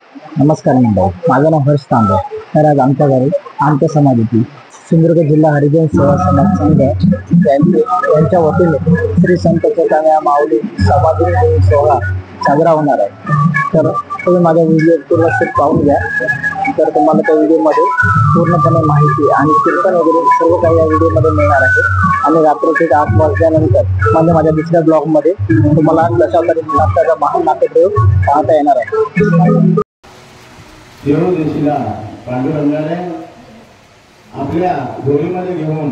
नमस्कार मंडळी, माझं नाव हर्ष तांबे. तर आज आमच्या घरी आमच्या समाजातील सिंधुदुर्ग जिल्हा हरिजन सेवा समाज संघ यांच्या वतीने श्री संत चैतन्य माऊली समाधी दिन सोहळा साजरा होणार आहे. तर तुम्ही माझ्या व्हिडिओ पूर्ण पाहून घ्या. तर तुम्हाला त्या व्हिडिओमध्ये पूर्णपणे माहिती आणि कीर्तन वगैरे सर्व काही या व्हिडिओमध्ये मिळणार आहे. आणि रात्रीचे 8 वाजल्यानंतर म्हणजे माझ्या दुसऱ्या ब्लॉगमध्ये तुम्हाला दशावतारी नाट्याचा महान नाट्यप्रयोग पाहता येणार आहे. देवदेशीला पांडुरंगाने आपल्या डोळीमध्ये घेऊन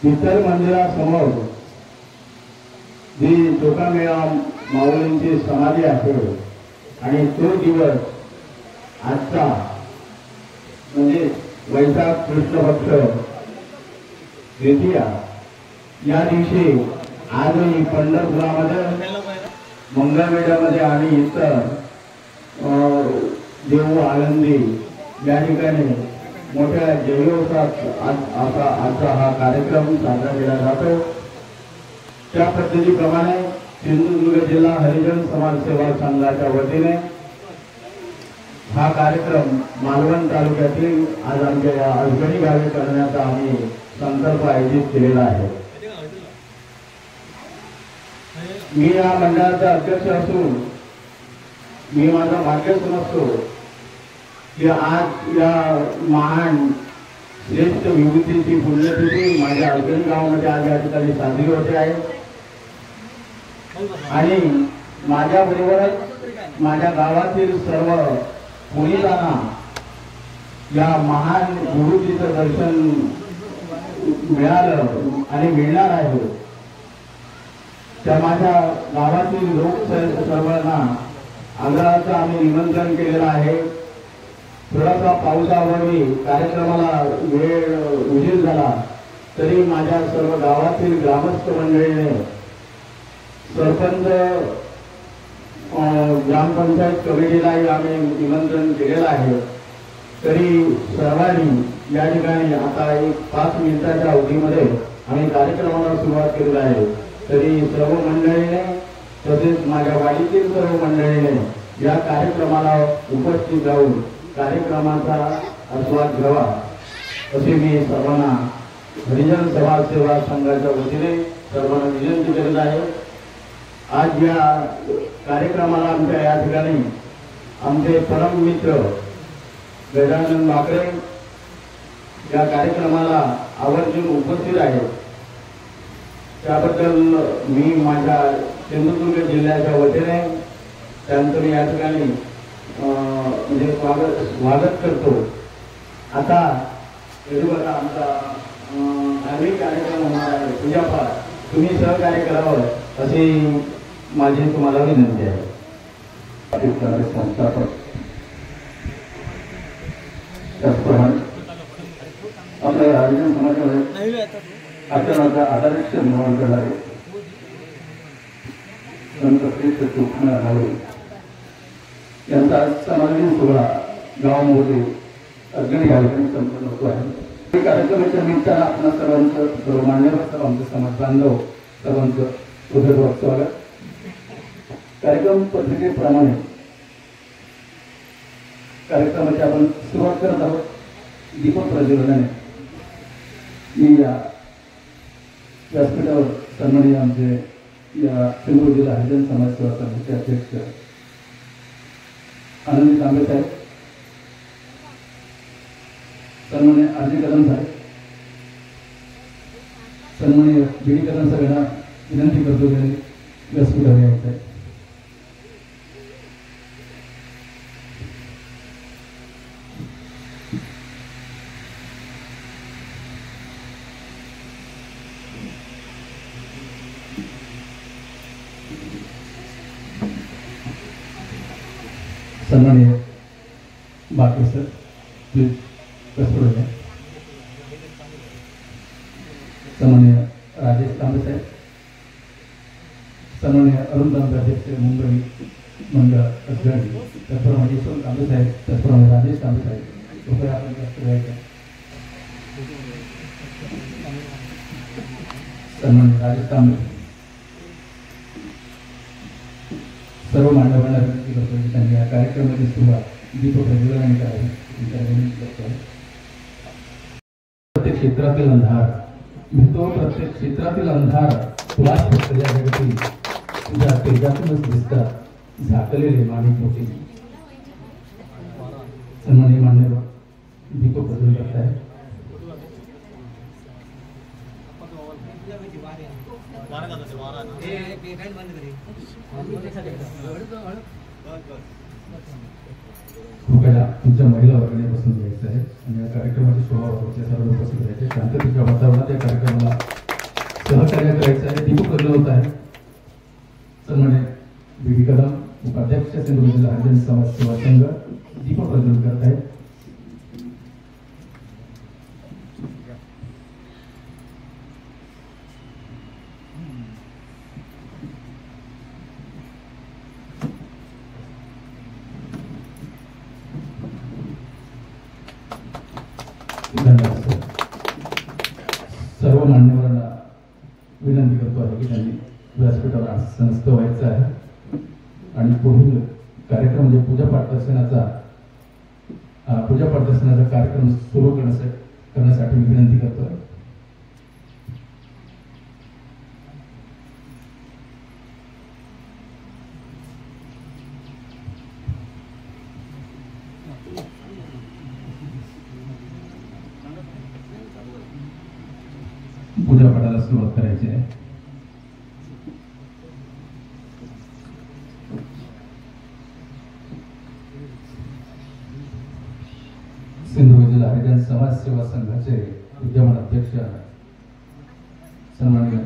इतर मंदिरासमोर जी चोखामेळा माऊलींची समाधी आहे आणि तो दिवस आजचा म्हणजे वैशाख कृष्ण पक्ष द्वितीया या दिवशी आजही पंढरपुरामध्ये मंगळवेढ्यामध्ये आणि इतर देऊ आळंदी या ठिकाणी मोठ्या जयोत्सवात आजचा हा कार्यक्रम साजरा केला जातो. त्या पद्धतीप्रमाणे सिंधुदुर्ग जिल्हा हरिजन समाज सेवा संघाच्या वतीने हा कार्यक्रम मालवण तालुक्यातील आज आमच्या या अजगणी गावी करण्याचा आम्ही संकल्प आयोजित केलेला आहे. मी या मंडळाचा अध्यक्ष असून मी माझा भाग्य समजतो की आज या महान श्रेष्ठ विभूतीची पुण्यतिथी माझ्या अजगणी गावामध्ये आज या ठिकाणी साजरी होते आहे. आणि माझ्या बरोबरच माझ्या गावातील सर्व पुणेकरांना या महान गुरुजीचं दर्शन मिळालं आणि मिळणार आहे. त्या माझ्या गावातील लोक सर्वांना आग्रहाचं आम्ही निमंत्रण केलेलं आहे. थोडासा पावसाअभावी कार्यक्रमाला वेळ उशीर झाला तरी माझ्या सर्व गावातील ग्रामस्थ मंडळीने सरपंच ग्रामपंचायत कमिटीलाही आम्ही निमंत्रण केलेलं आहे. तरी सर्वांनी या ठिकाणी आता एक 5 मिनिटाच्या अवधीमध्ये आम्ही कार्यक्रमाला सुरुवात केलेली आहे. तरी सर्व मंडळीने तसेच माझ्या वाडीतील सर्व मंडळीने या कार्यक्रमाला उपस्थित राहून कार्यक्रमाचा आस्वाद घ्यावा असे मी सर्वांना हरिजन समाज सेवा संघाच्या वतीने सर्वांना विनंती करत आहे. आज या कार्यक्रमाला आमच्या या ठिकाणी आमचे परम मित्र गजानन बाकरे या कार्यक्रमाला आवर्जून उपस्थित आहेत. त्याबद्दल मी माझ्या सिंधुदुर्ग जिल्ह्याच्या वतीने त्यांचं मी या ठिकाणी म्हणजे स्वागत करतो. आता बघा आमचा धार्मिक कार्यक्रम होणार आहे पूजापाठ, तुम्ही सहकार्य करावं अशी माझी तुम्हाला विनंती आहे. संस्थापक त्याचप्रमाणे आपल्या हरिजन समाजामध्ये आचरणाचा आदर्श निर्माण करणारे संत श्रेष्ठ चोखामेळा माऊली यांचा आज समाधी सोहळा गावामध्ये अजगणी गावी संपन्न होतो आहे. कार्यक्रमाच्या निमित्तानं आपल्या सर्वांचं, सर्व मान्यवर, सर्व आमचे समाज बांधव सर्वांचं हृदयपूर्वक स्वागत. कार्यक्रम पत्रिकेप्रमाणे कार्यक्रमाची आपण सुरुवात करत आहोत. दीपक प्रज्वलनाने मी या व्यासपीठावर सन्माननीय आमचे या सिंधुदुर्ग जिल्हा हरिजन समाज सेवा संघाचे अध्यक्ष आनंदी तांबे साहेब, सन्माननीय आरजी कदम साहेब, सन्माननीय बी डी कदम साहेबांना विनंती करतो त्यांनी व्यासपीठावर यायचं आहे. सन्माननीय बाकरे सर प्लीज व्यासपीठावर या. सन्माननीय राजेश तांबे साहेब, सन्माननीय अरुण तांबे अध्यक्ष मुंबई मंडळ अजगणी, त्याचप्रमाणे यशवंत तांबे साहेब, त्याचप्रमाणे राजेश तांबे साहेब, कृपया आपण व्यासपीठावर. सन्माननीय राजेश तांबे, सर्व मान्यवरांना विनंती करतो की त्यांनी या कार्यक्रमाची सुरुवात दीप प्रज्वलनाने करावी. प्रत्येक क्षेत्रातील अंधार तो प्रत्येक क्षेत्रातील अंधार तुला या जगतील तुझ्या तेजातूनच दिसतात झाकलेले माणिक मोठे. सन्माननीय मान्यवर दीप प्रज्वलन करत आहे. कृपया तुमच्या महिला वर्गाने बसून घ्यायचं आहे आणि या कार्यक्रमाची शोभा वाढवण्याचे सर्व उपस्थित राहायचे. शांततेच्या वातावरणात या कार्यक्रमाला सहकार्य करायचं आहे. दीप प्रज्वलन होत आहे. सन्माननीय बी कदम उपाध्यक्ष सिंधुदुर्ग जिल्हा हरिजन समाज सेवा संघ दीप प्रज्वलन करत आहेत. सर्व मान्यवरांना विनंती करतो आहे की त्यांनी व्यासपीठावर आसनस्थ व्हायचं आहे आणि पुढील कार्यक्रम म्हणजे पूजापाठ दर्शनाचा कार्यक्रम सुरू करण्यासाठी मी विनंती करतो. पूजापाठाला सुरुवात करायची आहे. सिंधुदुर्ग जिल्हा हरिजन समाज सेवा संघाचे विद्यमान अध्यक्ष सन्माननीय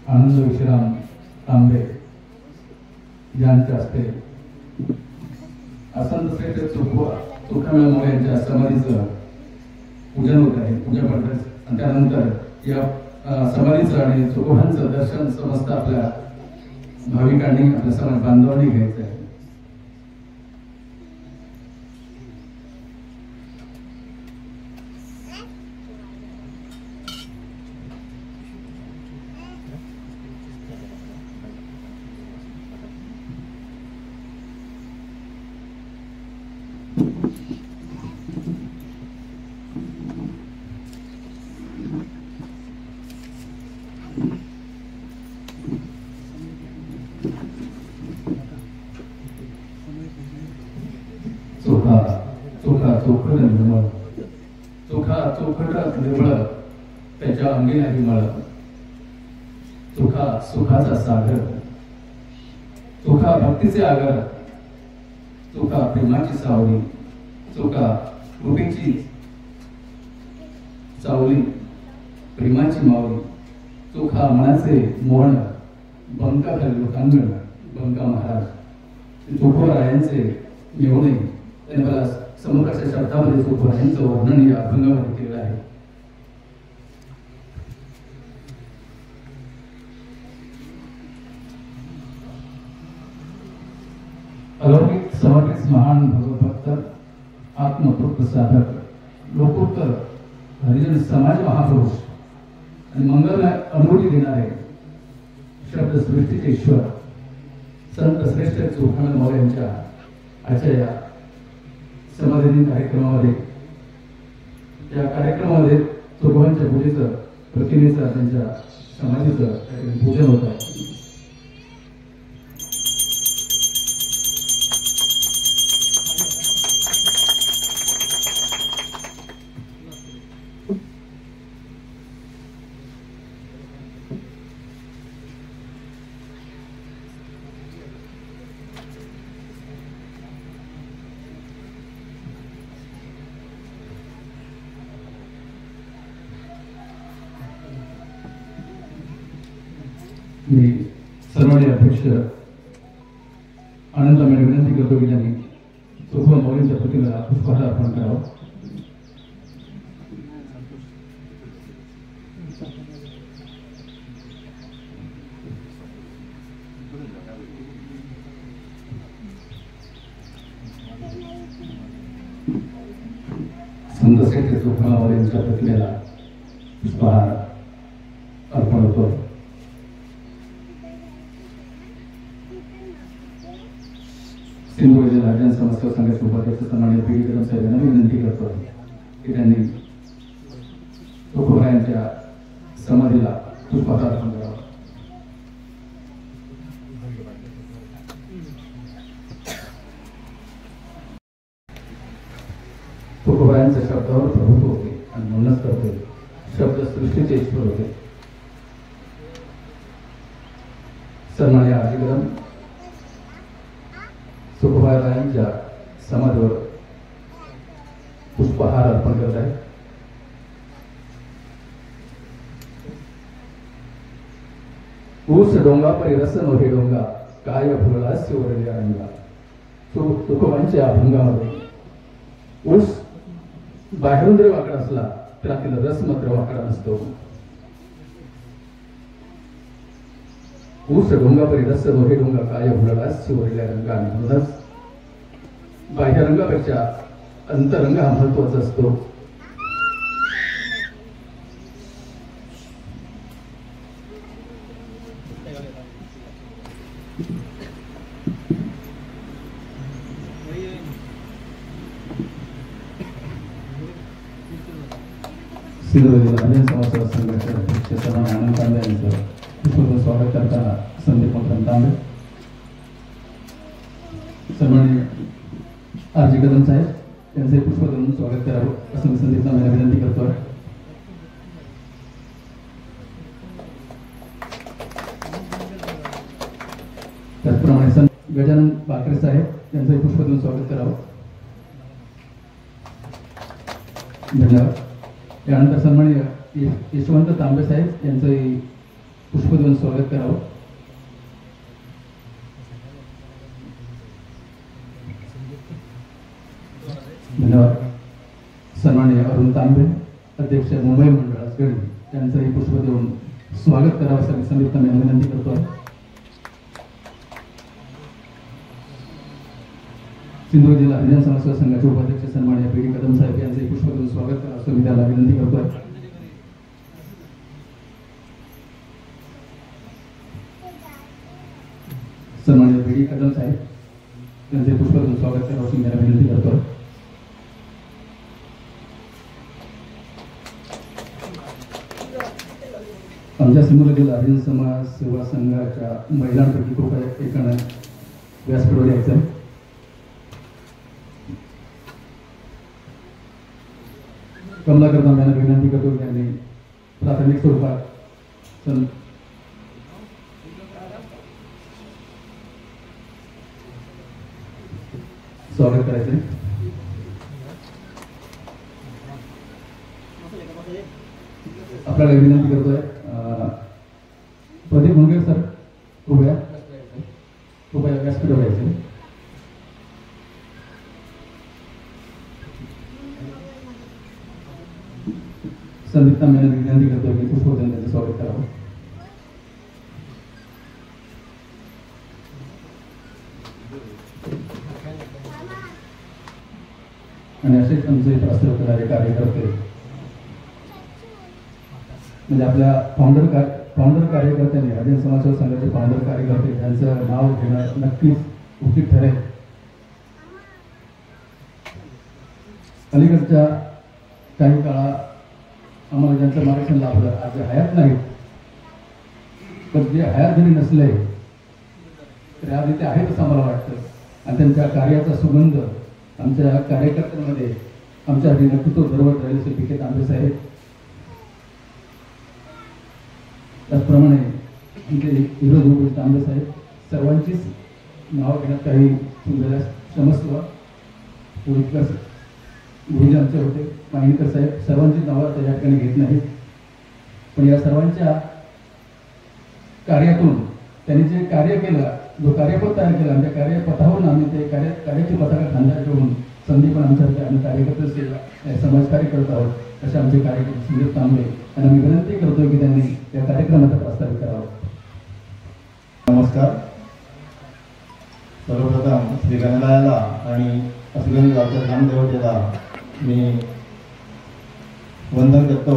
आनंद विश्राम तांबे यांच्या हस्ते आसंत श्रेष्ठ चोखामेळ मोरे यांच्या समाधीचं पूजन होत आहे. पूजापाठ आणि त्यानंतर या समाधीचं आणि चोखोबांचं दर्शन समस्त आपल्या भाविकांनी आपल्या समाज बांधवांनी घ्यायचं आहे. चोखट निर्मळ त्याच्या अंगी नाही मळ. चोखा सुखाचा सागर, चोखा भक्तीचे आगर, चोखा प्रेमाची सावली, चोखा कृपेची सावली, प्रेमाची मावली, चोखा मनाचे मोहन, बंका खाली लोकांगण, बंका महाराज चोखोरायांचे मेवणे. त्याने मला समोरच्या शब्दामध्ये चोखोरायांचं वर्णन या अभंगामध्ये केलेलं आहे. अलौकिक समर्पित महान भगवत आत्मतृप्त साधक लोकोत्तर हरिजन समाज महापुरुष आणि मंगलमय अनुभूती देणारे शब्द सृष्टीचे ईश्वर संत श्रेष्ठ चोखामेळ मोरे यांच्या आजच्या या समाधी कार्यक्रमामध्ये चोखोबांच्या पूजेचं प्रतिमेचं त्यांच्या समाधीचं पूजन होत आहे. मी सन्माननीय अध्यक्ष आनंद तांबे विनंती करतो की त्यांनी चोखोबा मोरेंच्या प्रतिमेला पुष्पहार अर्पण करावं. संत श्रेष्ठ चोखोबा मोरेंच्या प्रतिमेला पुष्पहार अर्पण होतो. सिंधुदुर्ग जिल्हा हरिजन समाजसेवा संघाचे उपाध्यक्ष सन्माननीय पी डी कदम साहेबांना विनंती करतो की त्यांनी तुकोबारायांच्या समाधीला पुष्पहार अर्पण करावा. तुकोबारायांच्या शब्दावर प्रभुत्व होते आणि म्हणूनच करते. शब्द सृष्टीचे ईश्वर होते. सन्माननीय आजी कदम तुकोबारायांच्या समाधीवर पुष्पहार अर्पण करत आहे. ऊस डोंगा परी रस नोहे डोंगा काय फुलला शिवरल्या रंगा. तुकोबांच्या अभंगामध्ये ऊस बाहेरून जरी वाकडा असला तर आतील रस मात्र वाकडा नसतो. ऊस डोंगा परी रस नोहे डोंगा काय फुलला शिवरल्या रंगा. आणि म्हणूनच बाह्य रंगापेक्षा अंतरंग हा महत्वाचा असतो. सिंधुदुर्ग जिल्हा हरिजन समाजसेवा संघाचे अध्यक्ष सन्माननीय आनंद तांबे यांचं पुष्पहार स्वागत करताना संदीप मकरंद तांबे, सन्माननीय आर जी कदम साहेब यांचे पुष्पहार स्वागत करावं असं मी संदीप तांबेला विनंती करतोय. त्याचप्रमाणे गजानन बाकरे साहेब यांचंही पुष्पहार स्वागत करावं. धन्यवाद. यानंतर सन्माननीय यशवंत तांबे साहेब यांचंही पुष्पहार स्वागत करावं. धन्यवाद. सन्माननीय अरुण तांबे अध्यक्ष मुंबई मंडळ गडी यांचंही पुष्प देऊन स्वागत करावं असं संदीप तांबे विनंती करतोय. सिंधुदुर्ग जिल्हा हरिजन समाजसेवा संघाचे उपाध्यक्ष सन्माननीय पी डी कदम साहेब यांचे पुष्प देऊन स्वागत करावं असं मी त्याला विनंती करतोय. सन्माननीय पी डी कदम साहेब यांचे पुष्प देऊन स्वागत करावं असं मी त्याला विनंती करतोय. आमच्या सिंधुदुर्ग जिल्हा हरिजन समाज सेवा संघाच्या महिलांपैकी कृपया एकानं व्यासपीठावर यायचं आहे. कमलाकर तांबे यांना विनंती करतो की त्यांनी प्राथमिक स्वरूपात स्वागत करायचं. आपल्याला विनंती करतोय प्रदीप मुनगे सर कृपया व्यासपीठावर यायचे. संदीप तांबे यांना विनंती करतो की पुष्पहार त्यांचं स्वागत करावं. आणि असेच आमचे प्रस्ताव करणारे कार्यकर्ते म्हणजे आपल्या फाउंडर कार्यकर्त्यांनी हरिजन समाजसेवा संघाचे फाउंडर कार्यकर्ते यांचं नाव घेणं नक्कीच उचित ठरेल. अलीकडच्या काही काळात आम्हाला ज्यांचं मार्गदर्शन लाभलं आज जे हयात नाहीत पण जे हयात जरी नसले तरी आज इथे आहेत असं आम्हाला वाटतं. आणि त्यांच्या कार्याचा सुगंध आमच्या कार्यकर्त्यांमध्ये आमच्यासाठी नक्कीच दरवत राहिले श्री पी के तांबे साहेब. त्याचप्रमाणे आमचे विरोध उपज तांबे साहेब सर्वांचीच नावं घेण्यात काही तुमच्या क्षमस्व गुरुजी आमचे होते माहिनकर साहेब सर्वांची नावं त्या ठिकाणी घेत नाहीत. पण या सर्वांच्या कार्यातून त्यांनी जे कार्य केलं जो कार्यपथ तयार केला आणि त्या कार्यपथावरून आम्ही ते कार्याची पताका खांद्यावर ठेवून संदीप आमच्यासारखे आम्ही कार्यकर्ते समाजकार्य करत आहोत. असे आमचे कार्यकर्ते संदीप तांबे यांना मी विनंती करतो की त्यांनी या कार्यक्रमाचा प्रस्तावित करावा. नमस्कार. सर्वप्रथम श्री गणरायाला आणि अस्मिन गावच्या ग्रामदेवतेला मी वंदन करतो.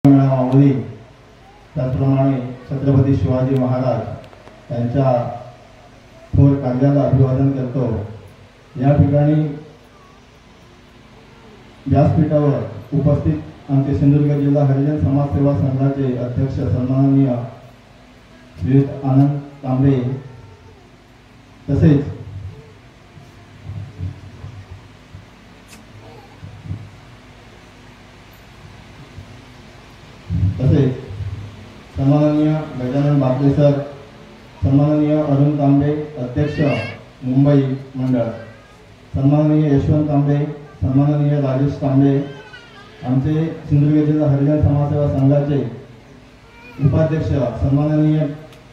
माऊली त्याचप्रमाणे छत्रपती शिवाजी महाराज यांच्या थोर कांद्याला अभिवादन करतो. या ठिकाणी व्यासपीठावर उपस्थित आमचे सिंधुदुर्ग जिल्हा हरिजन समाज सेवा संघाचे अध्यक्ष सन्माननीय श्रीयुत आनंद तांबे तसेच सन्माननीय गजानन बापले सर, सन्माननीय अरुण तांबे अध्यक्ष मुंबई मंडळ, सन्माननीय यशवंत तांबे, सन्माननीय राजेश तांबे, आमचे सिंधुदुर्ग जिल्हा हरिजन समाजसेवा संघाचे उपाध्यक्ष सन्माननीय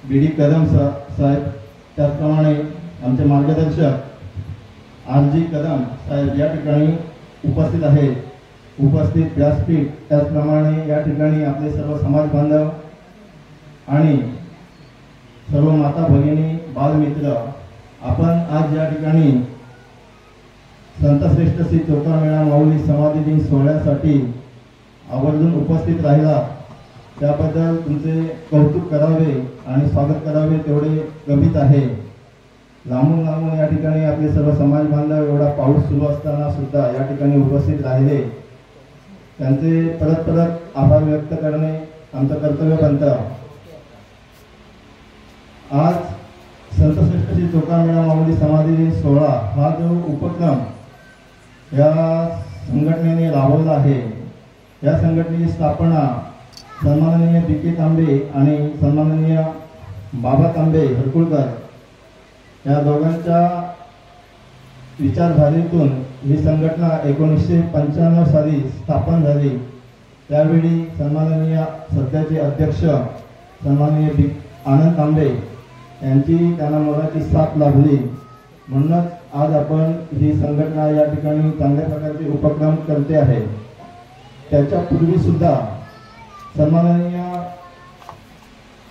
बी.डी. कदम साहेब, त्याचप्रमाणे आमचे मार्गदर्शक आर.जी. कदम साहेब या ठिकाणी उपस्थित आहेत. उपस्थित व्यासपीठ, त्याचप्रमाणे या ठिकाणी आपले सर्व समाज बांधव आणि सर्व माता भगिनी, बालमित्र, आपण आज या ठिकाणी संतश्रेष्ठ श्री चोखामेळा माऊली समाधी दिन सोहळ्यासाठी आवर्जून उपस्थित राहिला, त्याबद्दल तुमचे कौतुक करावे आणि स्वागत करावे तेवढे गमित आहे. लांबून लांबून या ठिकाणी आपले सर्व समाज बांधव एवढा पाऊस सुरू असताना सुद्धा या ठिकाणी उपस्थित राहिले, त्यांचे परत परत आभार व्यक्त करणे आमचं कर्तव्य बनतं. आज संतश्रेष्ठ श्री चोखामेळा माऊली समाधी दिन सोहळा हा जो उपक्रम या संघटनेने राबवला आहे, या संघटनेची स्थापना सन्माननीय बी.के. तांबे आणि सन्माननीय बाबा तांबे हरकुळकर या दोघांच्या विचारधारेतून ही संघटना 1995 साली स्थापन झाली. त्यावेळी सन्माननीय सध्याचे अध्यक्ष सन्माननीय आनंद तांबे यांची त्यांना मोलाची साथ लाभली. म्हणूनच आज आपण ही संघटना या ठिकाणी चांगल्या प्रकारचे उपक्रम करते आहे. त्याच्यापूर्वी सुद्धा सन्माननीय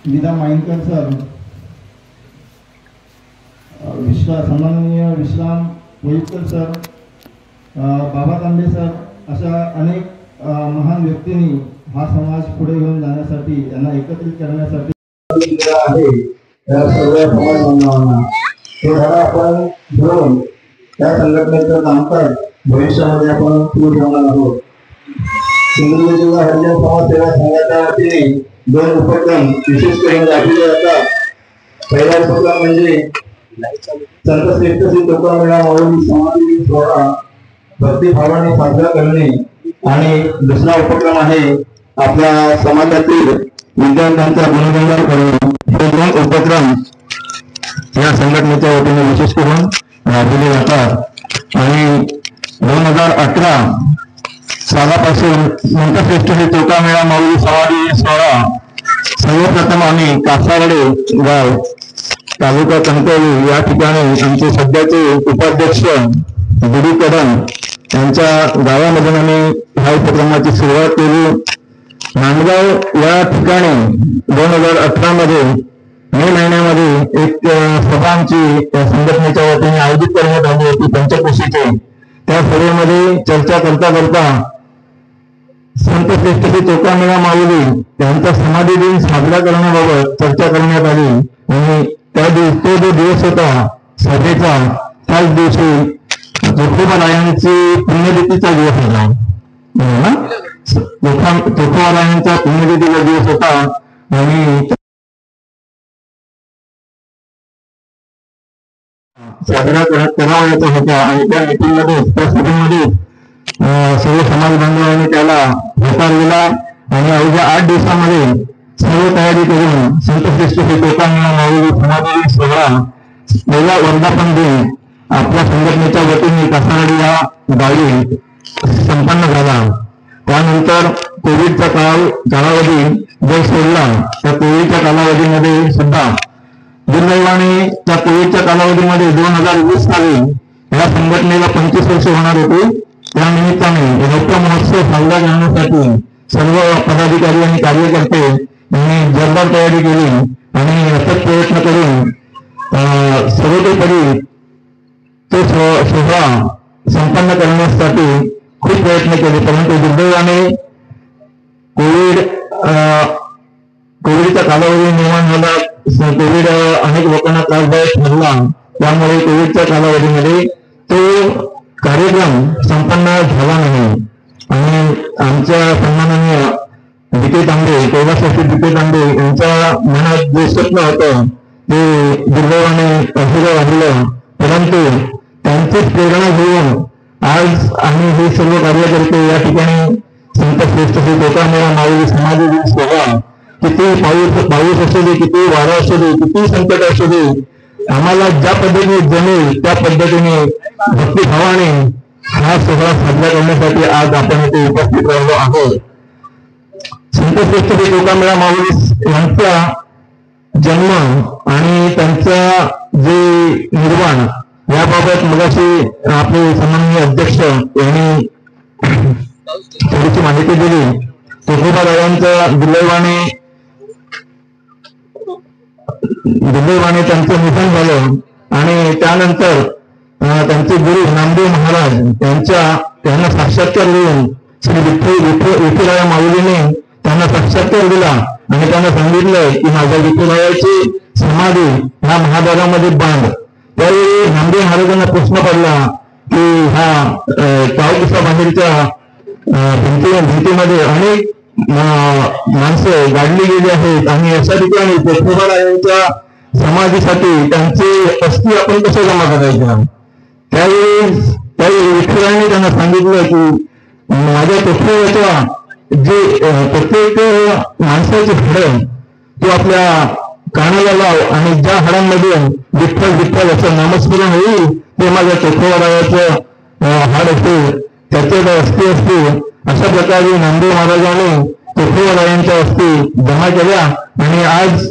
विदा माईनकर सर, सन्माननीय विश्राम मोहितकर सर, बाबा तांबे सर अशा अनेक महान व्यक्तींनी हा समाज पुढे घेऊन जाण्यासाठी, यांना एकत्रित करण्यासाठी आहे. त्या सर्व समाज बांधवांना हे धडा आपण घेऊन त्या संघटनेचं कामकाज भविष्यामध्ये आपण सुरू ठेवणार आहोत. सिंधुदुर्ग जिल्हा हरिजन समाज सेवा संघाच्या वतीने 2 उपक्रम विशेष करून राबविले जातात. पहिला उपक्रम म्हणजे संतश्रेष्ठ श्री चोखामेळा माऊली समाधी दिन सोहळा भक्तिभावाने साजरा करणे, आणि दुसरा उपक्रम आहे आपल्या समाजातील विद्यार्थ्यांचा गुणगान करणे. हे 2 उपक्रम या संघटनेच्या वतीने विशेष करून राबविले जातात. आणि 2018 सालापासून संतश्रेष्ठ श्री चोखामेळा माऊली समाधी सोहळा सर्वप्रथम आम्ही कासारडे गाव, तालुका कणकवली या ठिकाणी आमचे सध्याचे उपाध्यक्ष बी.डी. कदम यांच्या गावामधून आम्ही ह्या उपक्रमाची सुरुवात केली. नांदगाव या ठिकाणी 2018 मध्ये मे महिन्यामध्ये एक सभा आमची संघटनेच्या वतीने आयोजित करण्यात आली होती पंचक्रोशीची. त्या सभेमध्ये चर्चा करता करता संतश्रेष्ठ श्री चोखामेळा माऊली यांचा समाधी दिन साजरा करण्याबाबत चर्चा करण्यात आली. आणि तो जो दिवस होता सभेचा, त्याच दिवशी चोखोबारायांची पुण्यतिथीचा दिवस होता. चोखोबारायांचा पुण्यतिथीचा दिवस होता आणि साजरा करावयाचा होता. आणि त्या मीटिंगमध्ये, त्या सभेमध्ये सर्व समाज बांधवांनी त्याला होकार दिला. आणि अवघ्या 8 दिवसामध्ये सर्व तयारी करून संतश्रेष्ठ श्री चोखामेळा माऊली समाधी दिन सोहळा पहिला वर्धापन दिन आपल्या संघटनेच्या वतीने कासारडी या गावी संपन्न झाला. त्यानंतर कोविडचा कालावधी जो सोडला, त्या कोविडच्या कालावधीमध्ये सुद्धा दुर्दैवाने त्या कोविडच्या कालावधीमध्ये 2020 साली या संघटनेला 25 वर्ष होणार होती. त्या निमित्ताने रौप्य महोत्सव साजरा करण्यासाठी सर्व पदाधिकारी आणि कार्यकर्ते यांनी जोरदार तयारी केली आणि अथक प्रयत्न करून सर्वतोपरी तो सोहळा संपन्न करण्यासाठी खूप प्रयत्न केले. परंतु दुर्दैवाने कोविडचा कालावधी निर्माण झाला. कोविड अनेक लोकांना त्रासदायक ठरला. त्यामुळे कोविडच्या कालावधीमध्ये तो कार्यक्रम संपन्न झाला नाही आणि आमच्या सन्माननीय विखे तांबे, कैलासवासी विखे तांबे यांच्या मनात जे स्वप्न होतं ते दुर्दैवाने अधुरं राहिलं. परंतु त्यांचीच प्रेरणा घेऊन आज आम्ही हे सर्व कार्यकर्ते या ठिकाणी संत श्रेष्ठ श्री कोकामेळा माऊली समाधी दिन सोहळा, किती पाऊस असू दे, किती वारा असू दे, किती संकट असू दे, आम्हाला ज्या पद्धतीने जमेल त्या पद्धतीने भक्तिभावाने हा सोहळा साजरा करण्यासाठी आज आपण इथे उपस्थित राहिलो आहोत. संत श्रेष्ठ श्री कोकामेळा माऊली यांचा जन्म आणि त्यांचा जे निर्वाण याबाबत मगाशी आपले सन्माननीय अध्यक्ष यांनी थोडीशी माहिती दिली. तुकोबारायांच्या दुर्दैवाने त्यांचं निधन झालं आणि त्यानंतर त्यांचे गुरु नामदेव महाराज त्यांना साक्षात्कार देऊन श्री विठ्ठलराया माऊलीने त्यांना साक्षात्कार दिला आणि त्यांना सांगितलं की माझ्या विठ्ठलरायाची समाधी ह्या महाभागामध्ये बांध. त्यावेळी नामदेव महाराजांना प्रश्न पडला की हा चाळीसा बाहेरच्या भिंतीमध्ये अनेक माणसं गाडली गेली आहेत आणि अशा ठिकाणी तुकोबारायांच्या समाधीसाठी त्यांचे अस्थी आपण कसे जमा करायचे. त्यावेळी विठ्ठलाने त्यांना सांगितलं की माझ्या तुकोबाच्या जे प्रत्येक माणसाचे हाड तो आपल्या कानाला लाव आणि ज्या हाडांमध्ये विठ्ठल विठ्ठल असं नामस्मरण होईल ते माझ्या तुकोबारायाचं हाड असेल, त्याच्यात अस्थी असते. अशा प्रकारे नामदेव महाराजांनी तुकोबारायांच्या अस्थी जमा केल्या आणि आज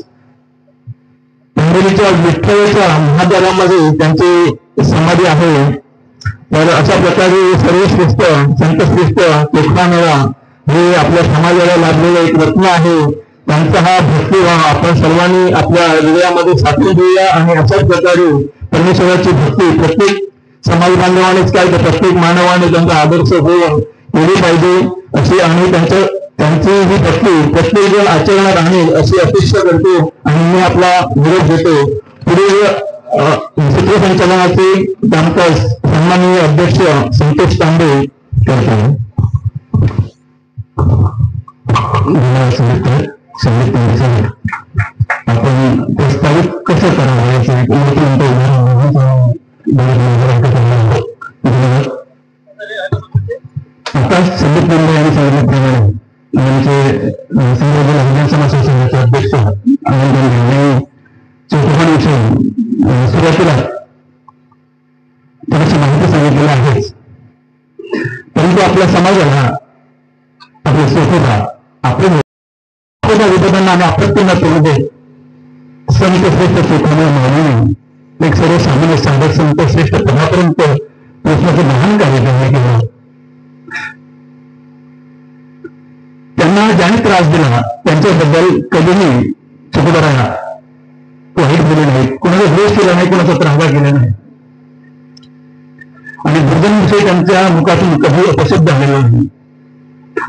पंढरीच्या विठ्ठलाच्या महाद्वारामध्ये त्यांची समाधी आहे. तर अशा प्रकारे सर्वश्रेष्ठ संत श्रेष्ठ कोकामेळा हे आपल्या समाजाला लाभलेलं एक रत्न आहे. त्यांचा हा भक्तिभाव आपण सर्वांनी आपल्या हृदयामध्ये साठवून देऊया आणि अशाच प्रकारे परमेश्वराची भक्ती प्रत्येक समाज बांधवानेच काय तर प्रत्येक मानवाने त्यांचा आदर्श होऊन केली पाहिजे अशी आणि त्यांची ही भक्ती प्रत्येक जण आचरणात आणेल अशी अपेक्षा करतो आणि मी आपला विरोध घेतो. पुढील सूत्रसंचालनाचे कामकाज सन्माननीय अध्यक्ष संतोष तांबे करतात. आपण प्रस्तावित कसं करावं याचं एक मोठं आता संदीप मुंबई यांनी सांगितल्याप्रमाणे आमचे संघ जिल्हा हरिजन समाज संघाचे अध्यक्ष आनंद यांनी चौकशांविषयी सुरुवातीला थोडीशी माहिती सांगितलेली आहेच. परंतु आपल्या समाजाला आपले स्वतःला आपल्या विरोधांना आणि अप्रतिमतेमध्ये संत श्रेष्ठ कोकामेळा माऊलीने एक सर्वसामान्य साधक संत श्रेष्ठ पदापर्यंत पोचण्याचं महान कार्य त्यांनी केलं. त्यांना ज्याने त्रास दिला त्यांच्याबद्दल कधीही तुकोबाराया वाईट बोलले नाही, कोणाचा द्वेष केला नाही, कोणाचा त्रास केला नाही आणि दुर्जनविषयी त्यांच्या मुखातून कधी अपशब्द झालेला नाही.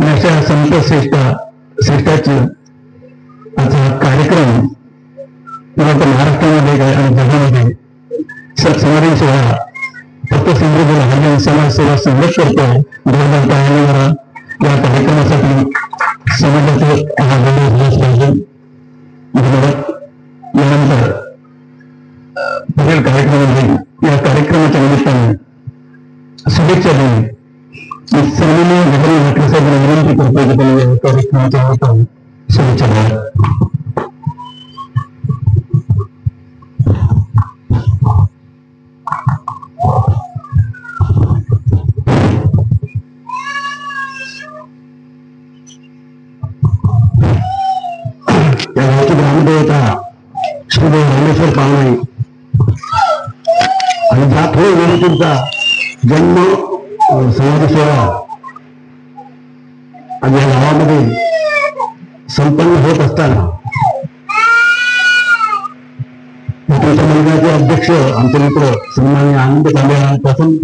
आणि अशा संत श्रेष्ठाचे आता कार्यक्रम महाराष्ट्रामध्ये आणि जगामध्ये सत्समाधी सोहळा फक्त संत जिल्हा हरिजन समाज सेवा संघच करतो. 2013 या कार्यक्रमासाठी समाजाचे यानंतर पुढील कार्यक्रमामध्ये या कार्यक्रमाच्या निमित्ताने शुभेच्छा देऊन सन्माननीय नगरी साहेबांना विनंती करतो की त्यांनी या कार्यक्रमाच्या निमित्ताने शुभेच्छा द्या. या गावची ग्रामदेवता श्री रामेश्वर पावणे आणि ज्या थोर वेळेचा जन्म समाधी सोहळा आणि या गावामध्ये संपन्न होत असताना तुमच्या मंडळाचे अध्यक्ष आमचे मित्र सन्माननीय आनंद तांबे यांच्यापासून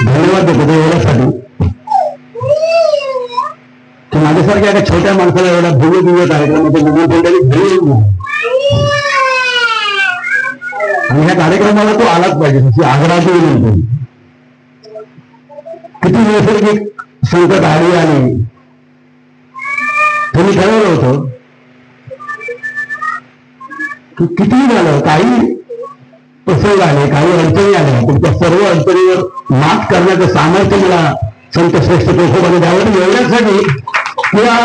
धन्यवाद देतो एवढ्यासाठी की माझ्यासारख्या एका छोट्या माणसाला एवढा भव्य दिव्य कार्यक्रमामध्ये निमंत्रण आणि ह्या कार्यक्रमाला तो आलाच पाहिजे, त्याची आग्रहाची विनंती. किती नैसर्गिक संकट आली आणि त्यांनी ठरवलं होतं की कितीही झालं, काही प्रसंग आले, काही अडचणी आल्या, पण त्या सर्व अडचणीवर मात करण्याचं सामर्थ्य मला संत श्रेष्ठ तुकोबाने द्यावं. एवढ्यासाठी किंवा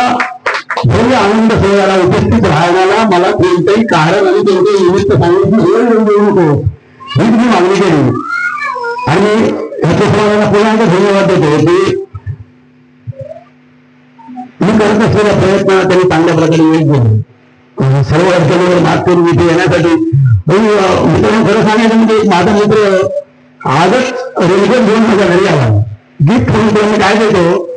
भव्य आनंद सोहळ्याला उपस्थित राहण्याला मला कोणतंही कारण आणि कोणतंही निमित्त सांगितलं देऊ नको ही तुम्ही मागणी केली. आणि ह्याच्या समाजाला पुन्हा एकदा धन्यवाद देतो की मी करत असलेल्या प्रयत्नाला त्यांनी चांगल्या प्रकारे वेळ दिली. सर्व अडचणीवर मात करून इथे येण्यासाठी मित्रांनो खरं सांगायचं म्हणजे माझा मित्र आजच रेनकोट घेऊन माझ्या घरी आला. गिफ्ट म्हणून मी काय देतो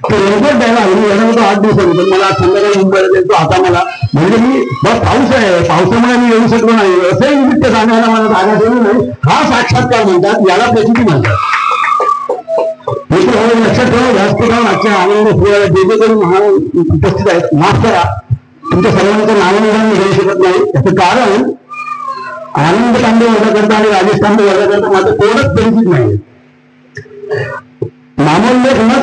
तो रेनकोट द्यायला मी येणार होतो 8 दिवसांनी, पण मला संध्याकाळी मुंबईला देतो. आता मला म्हणजे मी पाऊस आहे, पावसामुळे मी येऊ शकलो नाही असंही निमित्त सांगायला मला जागा देऊ नाही. हा साक्षात्कार म्हणतात, याला प्रचिती म्हणतात. मित्र लक्षात ठेवा, व्यासपीठावर आजच्या आनंद सोहळ्याला जे जे काही महान उपस्थित आहेत, माफ करा तुमच्या सर्वांचं नावनिदान मी घेऊ शकत नाही. याचं कारण आनंद तांबे वर्गाकरता आणि राजेश तांबे वर्गाकरता माझं कोणच परिचित नाही. नामोल्लेख न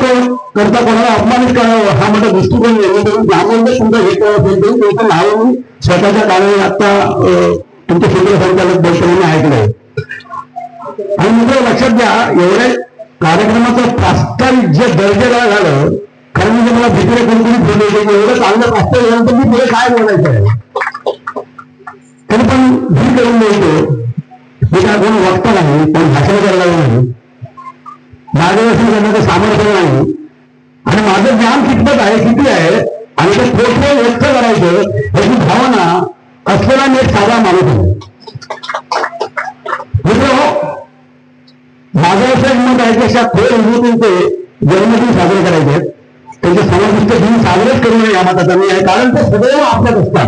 करता कोणाला अपमानित करावं हा माझा दृष्टिकोन आहे. नामोल्लेख तुमचा हे करावं असेल तरी तुमचं नाव मी स्वतःच्या कानाने आता तुमचे सूत्रसंचालक बोलताना ऐकलंय. आणि मित्र लक्षात घ्या, एवढ्या कार्यक्रमाचं प्रास्ताविक जे दर्जेदार झालं, कारण म्हणजे मला भीतीने कोणतरी फोन येते की एवढं चांगलं प्रास्ताविक झाल्यानंतर मी पुढे काय बोलायचं आहे. तरी पण भीती करून बोलतो. मी काय कोणी वक्ता नाही, पण भाषण करायला नाही, मार्गदर्शन करण्याचं सामर्थ्य नाही. आणि माझं ज्ञान कितपत आहे, किती आहे आणि ते पोटवे व्यक्त करायचं याची भावना असलेला मी एक साधा माणूस आहे. माझं असं एक मत आहे की अशा खोल विभूतींचे जन्मदिन साजरे करायचे, त्यांचे समाविष्ट दिन साजरेच करू नये या मताचा मी आहे. कारण ते सदैव आपल्यात असतात.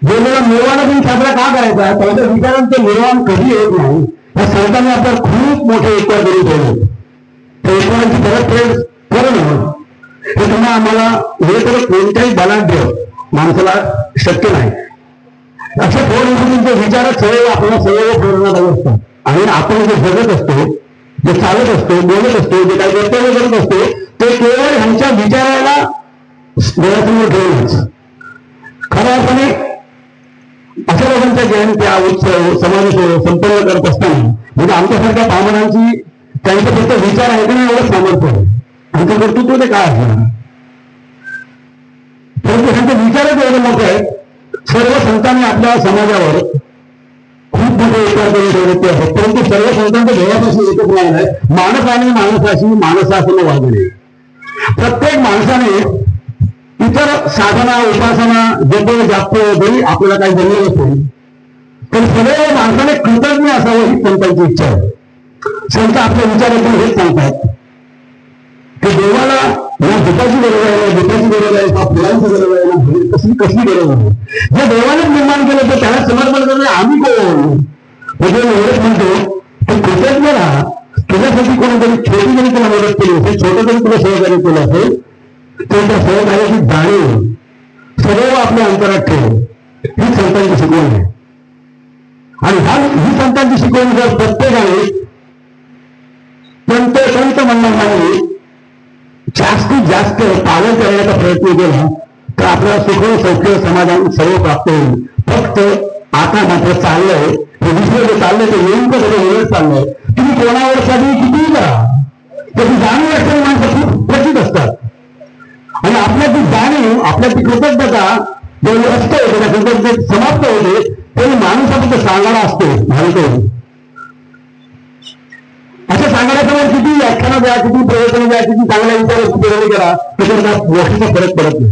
वेगवेगळा निर्वाण दिन साजरा का करायचा, त्याच्या विचारांचे निर्वाण कधी येत नाही. या संतांनी आपल्याला खूप मोठे उपकार करून ठेवले. त्या उपकारांची परतफेड करणं हे तुम्हाला आम्हाला हे तर कोणत्याही बलाढ्य माणसाला शक्य नाही. अशा थोड तुमचे विचारच सदैव आपल्याला सदैव प्रेरणादायी असतात. आणि आपण जे जगत असतो, जे चालत असतो, बोलत असतो, जे काही कर्तव्य करत असतो, ते केवळ ह्यांच्या विचाराला डोळ्यासमोर ठेवूनच. खऱ्या अर्थाने अशा लोकांच्या जयंत्या, उत्सव, समावेश संपन्न करत असताना म्हणजे आमच्यासारख्या पामरांची त्यांचे फक्त विचार ऐकणं एवढं सामर्थ्य आहे. आमचं कर्तृत्व ते काय असणार, परंतु त्यांचे विचारच एवढे मोठे आहेत. सर्व संतांनी आपल्या समाजावर खूप मोठे विचार करून ठेवले ते आहेत, परंतु सर्व संतांच्या देवापासून एकच मान आहे, माणसाने माणसाशी माणसासमोर वागणे. प्रत्येक माणसाने इतर साधना, उपासना, जप, जाप जरी आपल्याला काही जमलं नसेल तर सदैव माणसाने कृतज्ञ असावं ही संतांची इच्छा आहे. संत आपल्या विचारातून हेच सांगतात की देवाला ना भूताची गरज आहे, ना भूताची गरज आहे, ना फुलांची गरज आहे, ना कसली गरज आहे. जे देवानेच निर्माण केलं तर त्याला समर्पण करणे आम्ही कोण. म्हणजे एवढंच म्हणतो की कृतज्ञ राहा. तुझ्यासाठी कोणीतरी छोटी जरी तुला मदत केली असेल, छोटं जरी तुला सहकार्य केलं असेल तर त्या सहकार्याची जाणीव सदैव आपल्या अंतरात ठेव. ही संतांची शिकवण आहे. आणि ही संतांची शिकवण जर प्रत्येकाने संत म्हणणार नाही जास्तीत जास्त पालन करण्याचा प्रयत्न केला तर आपल्याला सुख सौख्य समाधान सर्व प्राप्त होईल. फक्त आता मात्र चाललंय हे विश्व जे चाललंय ते नेमकं सगळं वेळच चाललंय. तुम्ही कोणावर साठी कितीही करा, त्याची जाणीव असलेली माणसं खूप क्वचित असतात. आणि आपल्या ती जाणीव, आपल्या ती कृतज्ञता जेवढी असते, त्या कृतज्ञतेत समाप्त होते, तेव्हा माणूस फक्त सांगाडा असतो भाविक. अशा सांगण्यासमोर किती व्याख्यानं द्या, किती प्रवचनं द्या, किती चांगल्या विचाराची पेरणी करा, त्याच्यावर गोष्टीचा फरक पडत नाही.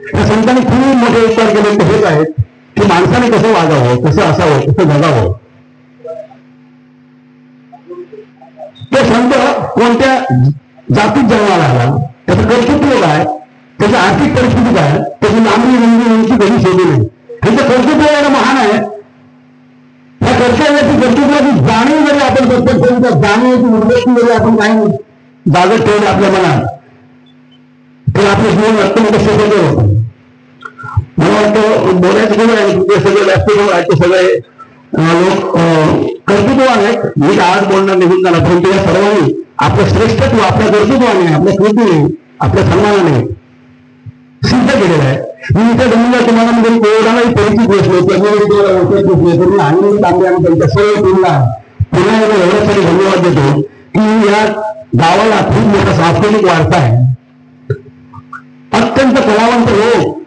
त्या संतांनी खूप मोठे विचार केले ते हेच आहेत की माणसाने कसं वागावं, कसं असावं, कसं जगावं. ते संत कोणत्या जातीत जन्माला आला, त्याचं कर्तृत्व काय, त्याची आर्थिक परिस्थिती काय, त्याची लांबी रुंदी उंची कधी शोधू नये. त्यांचं कर्तृत्व एवढं महान आहे. त्या कर्तव्याची कर्तृत्वाची जाणीव जरी आपण प्रत्येक करून त्या जाणीवेची उद्देशी जरी आपण काही जागत ठेवले आपल्या मनात तर आपलं जीवन अत्यंत सुखकर होतं. मला वाटतं बोलायचं कोण आहे, ते सगळे व्यासपीठावर आहेत, ते सगळे लोक कर्तृत्ववान आहेत. मी आज बोलणार निघून जाणार, परंतु या सर्वांनी आपलं श्रेष्ठत्व आपल्या कर्तृत्वाने, आपल्या कृतीने, आपल्या सन्मानाने सिद्ध केलेलं आहे. मी इथे जमून तुम्हाला म्हणजे कोणालाही परिचित बसलो, तुम्हाला ओळखत बसले, तर मी आनंद तांबे आणि त्यांच्या सर्व टीमला पुन्हा एकदा एवढ्यासाठी धन्यवाद देतो की या गावाला खूप मोठा सांस्कृतिक वारसा आहे. अत्यंत कलावंत लोक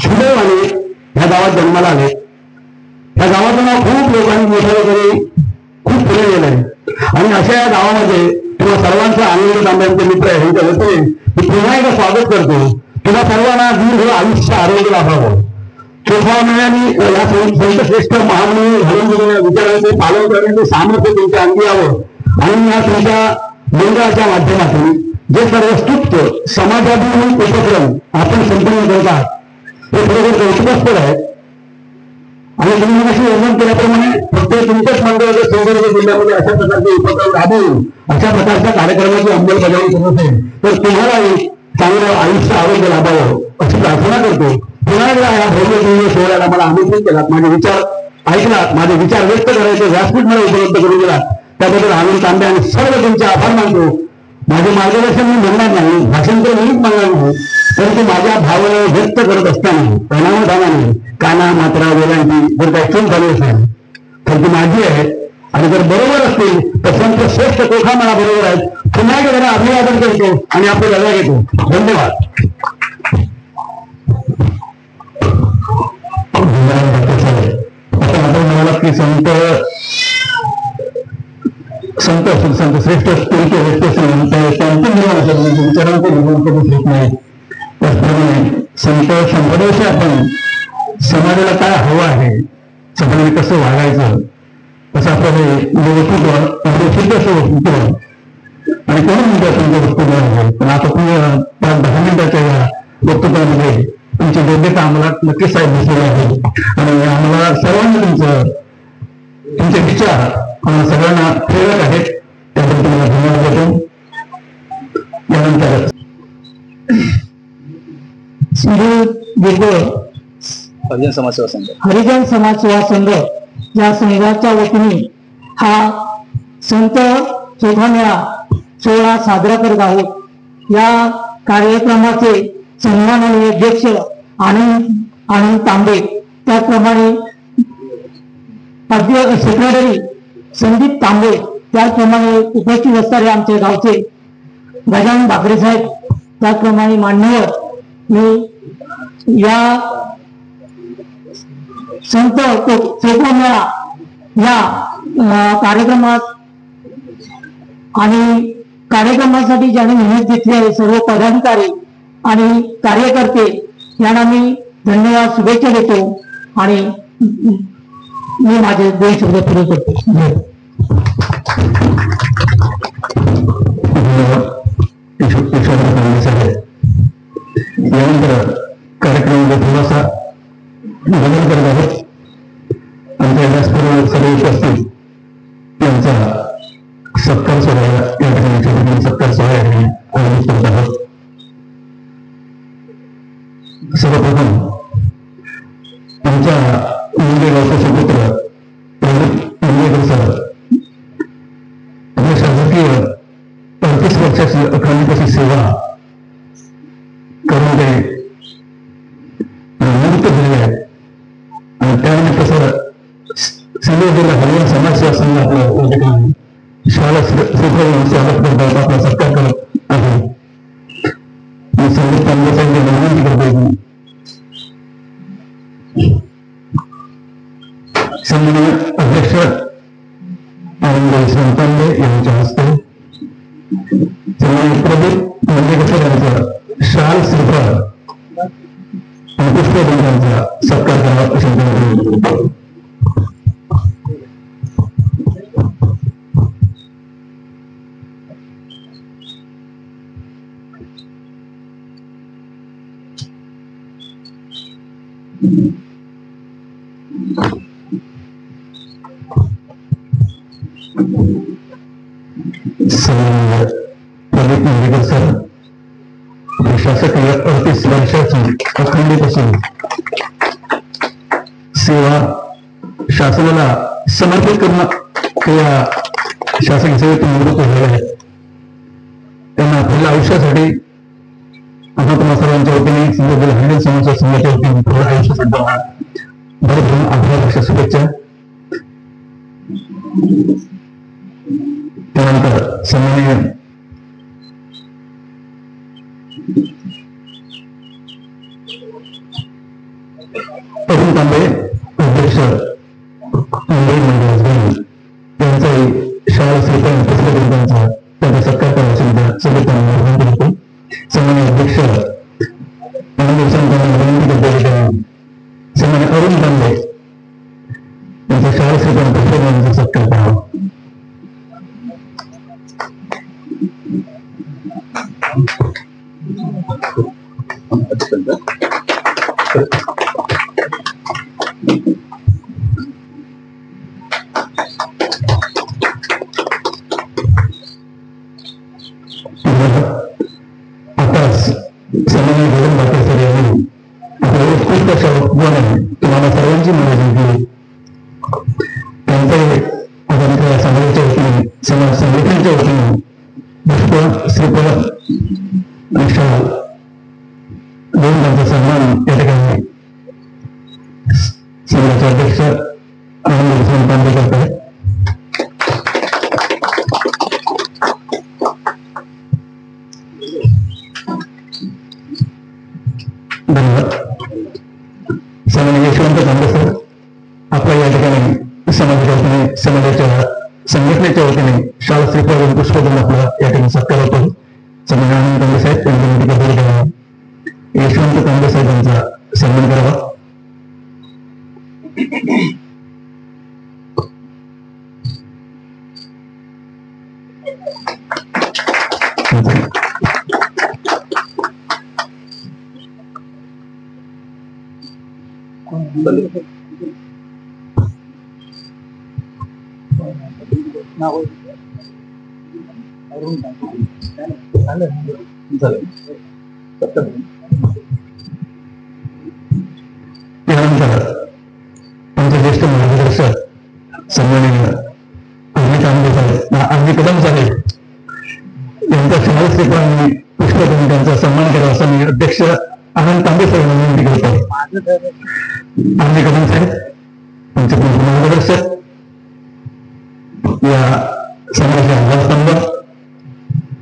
सुदैवाने ह्या गावात जन्माला आले. ह्या गावाचं नाव खूप लोकांनी मोठ्या लोकांनी खूप पुढे गेलं आहे. आणि अशा या गावामध्ये तुला सर्वांचा आनंद तांब्यांचे मित्र आहे ह्यांच्या वतीने मी पुन्हा एकदा स्वागत करतो. तुला सर्वांना दीर्घ आयुष्य आरोग्य लाभावं. चोखावण्याने या संतश्रेष्ठ महामनी घडवून विचारांचे पालन करण्याचे सामर्थ्य तुमच्या अंगी यावं. आणि या तुमच्या मंडळाच्या माध्यमातून जे सर्व स्तुत्य समाजाभिमुख उपक्रम आपण संपन्न करतात हे खरोखर कौतुकास्पद आहे. आणि तुम्ही अशी वर्णन केल्याप्रमाणे फक्त तुमच्याच मंडळाच्या सिंधुदुर्ग जिल्ह्यामध्ये अशा प्रकारचे उपक्रम राबवून अशा प्रकारच्या कार्यक्रमाची अंमलबजावणी करत असेल तर तुम्हालाही चांगलं आयुष्य आरोग्य लाभावं अशी प्रार्थना करतो. पुन्हा एकदा या भव्य सोहळ्याला मला आमंत्रित केलात, माझे विचार ऐकलात, माझे विचार व्यक्त करायचे व्यासपीठ मला उपलब्ध करून दिलात, त्याबद्दल आनंद तांबे आणि सर्व तुमचे आभार मानतो. माझे मार्गदर्शन मी म्हणणार नाही, भाषांतर मीच म्हणणार नाही, परंतु माझ्या भावना व्यक्त करत असताना प्रणामधानाने काना मात्रा वेलांटी जर काही चूक झाली असेल तर ती माझी आहे. आणि जर बरोबर असतील तर संत श्रेष्ठ कोखा मला बरोबर आहेत. पुन्हा एकदा त्याला अभिवादन करतो आणि आपले रजा घेतो. धन्यवाद. आपण म्हणाला की संत श्रेष्ठ असतील ते व्यक्त असेल त्यांचे निर्माण असेल विचारांचे निर्माण करू शकत नाही. त्याचप्रमाणे संत संपदेशी आपण समाजाला काय हवं आहे, समाजाने कसं वागायचं, असं आपल्याला वक्तृत्व आपलं सिद्ध असं वक्तृत्व आणि कोण म्हणतो तुमचं वक्तृत्व आहे. पण आता तुम्ही 5-10 मिनिटाच्या या वक्तृत्वामध्ये तुमची योग्यता आम्हाला नक्कीच साहेब दिसलेली आहे. आणि आम्हाला सर्वांना तुमचे विचार आम्हाला सगळ्यांना प्रेरक आहेत, त्याबद्दल तुम्हाला धन्यवाद देतो. यानंतर हरिजन समाज सेवा संघ या संघाच्या वतीने हा संत चोखामेळा सोहळा साजरा करत आहोत. या कार्यक्रमाचे सन्माननीय अध्यक्ष आनंद तांबे, त्याचप्रमाणे सेक्रेटरी संदीप तांबे, त्याचप्रमाणे उपस्थित असणारे आमचे गावचे गजानन भाकरे साहेब, त्याचप्रमाणे मान्यवर मी या संत चोखामेळा या कार्यक्रमात आणि कार्यक्रमासाठी ज्यांनी मेहनत घेतली आहे सर्व पदाधिकारी आणि कार्यकर्ते यांना मी धन्यवाद शुभेच्छा देतो. आणि मी माझे 2 शब्द पुरे करतो. यानंतर कार्यक्रमामध्ये थोडासा बदल करत आहोत. आमच्या व्यासपीठावर सर्व उपस्थित यांचा सत्कार सोहळा या ठिकाणी सत्कार सोहळा आयोजित करत आहोत. सर्वप्रथम आमच्या मुंबई गावचे सुपुत्र मुंबईकर सर आपल्या शासकीय 35 वर्षाची अखंडित अशी सेवा करून ते निवृत्त झाले आहेत. आणि त्यानिमित्त सर सिंधुदुर्ग जिल्हा हरिजन समाज सेवा संघ आपल्या ठिकाणी शाळा श्रीफळ स्वागत करतात, आपला सत्कार करत आहे. मी संदीप तांबे साहेबांना विनंती करतो की सन्माननीय अध्यक्ष आनंद तांबे यांच्या हस्ते सन्माननीय प्रदीप मंडेकर यांचा शाल श्रीफळ आणि पुष्पवंत यांचा सत्कार करावा अशी विनंती करतो. सन्माननीय प्रदीप मंडेकर सर शासकीय 38 वर्षाची अखंडित असून सेवा शासनाला समर्पित करणं या शासकीय सेवेतून निवृत्त झालेले आहेत. त्यांना आपल्या आयुष्यासाठी आम्हा तुम्हा सर्वांच्या वतीने सिंधुदुर्ग हरिजन समाज संघाच्या वतीने थोडं आयुष्यासाठी भरभरून आभार अशा शुभेच्छा. त्यानंतर सन्माननीय अरुण तांबे अध्यक्ष मुंबई मंडळ यांचाही शाळा श्रीकांत पुस्तकांचा त्यांचा सत्कार करण्यासाठी सगळ्यांना करतो. सन्माननीय अध्यक्ष सन्मान्य अरुण तांबे यांचा शाळा श्रीकांत पुस्तकांचा सत्कार करावा. तुम्हाला सर्वांची मदत दिली. त्यांचे समाजाच्या वतीने समाज संघटनेच्या वतीने पुष्प श्रीफळ दोन त्यांचा सन्मान या ठिकाणी समाजाचे अध्यक्ष आनंद तांबे करत आहेत. धन्यवाद. सन्माननीय यशवंत तांबे सर आपल्या या ठिकाणी समाजाच्या वतीने समाजाच्या संघटनेच्या वतीने शाळा श्रीफळ पुष्प देऊन आपला या ठिकाणी सत्कार होतो. सन्माननीय आनंद तांबे साहेब त्यांच्या यशवंत तांबे साहेबांचा सन्मान करावा. त्यानंतर आमचे ज्येष्ठ मार्गदर्शक सन्माननीय अगदी कदम साहेब यांच्या शाळा श्रीफळांनी पुष्प देऊन त्यांचा सन्मान करावा असं मी अध्यक्ष आनंद तांबे साहेब विनंती करतो. अगदी कदम साहेब आमचे मार्गदर्शक या समाजाचे आधारस्तंभ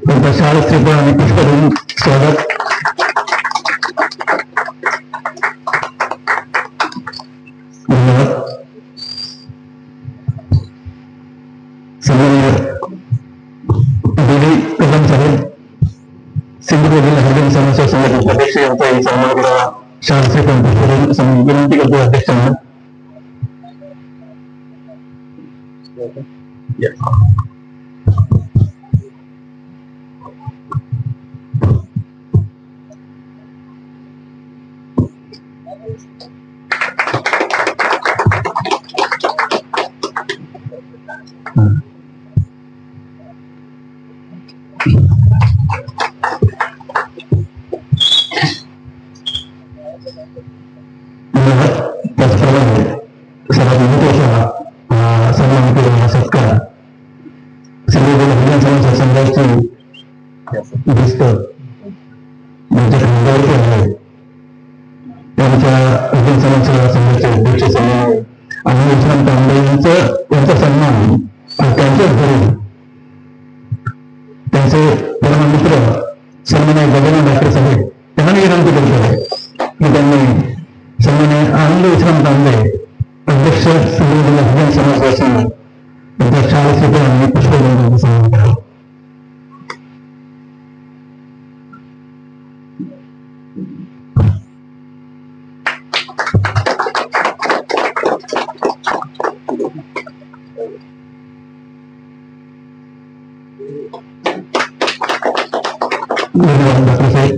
त्यांच्या शाळा श्रीफळ आणि पुष्प देऊन स्वागत. धन्यवाद. सन्माननीय डी कदम साहेब सिंधुदुर्ग जिल्हा हरिजन समाज संघटनेचे अध्यक्ष यांचाही सन्मान करावा. शाळा श्रीफळ पुष्प देऊन विनंती करतो अध्यक्षांना. त्याचप्रमाणे सर्वात महत्वाचा सन्मान केलेला सत्कार सिंधुदुर्ग हरिजन समाज संघाची दिसत त्यांच्या खांद्यावरती आहे. त्यांच्या हरिजन समाज संघाचे अध्यक्ष सन्माननीय आनंद तांबे यांचा सन्मान त्यांच्याच घरी त्यांचे परममित्र सन्माननीय गगन डॉक्टर साहेब त्यांना विनंती करतो आहे की त्यांनी सन्माननीय आनंद तांबे अध्यक्ष सिंधुदुर्ग हरिजन समाज संघ त्यांच्या शाळा श्रीफळ आणि पुष्प देऊन सन्मान करावा. धन्यवाद डॉक्टर साहेब.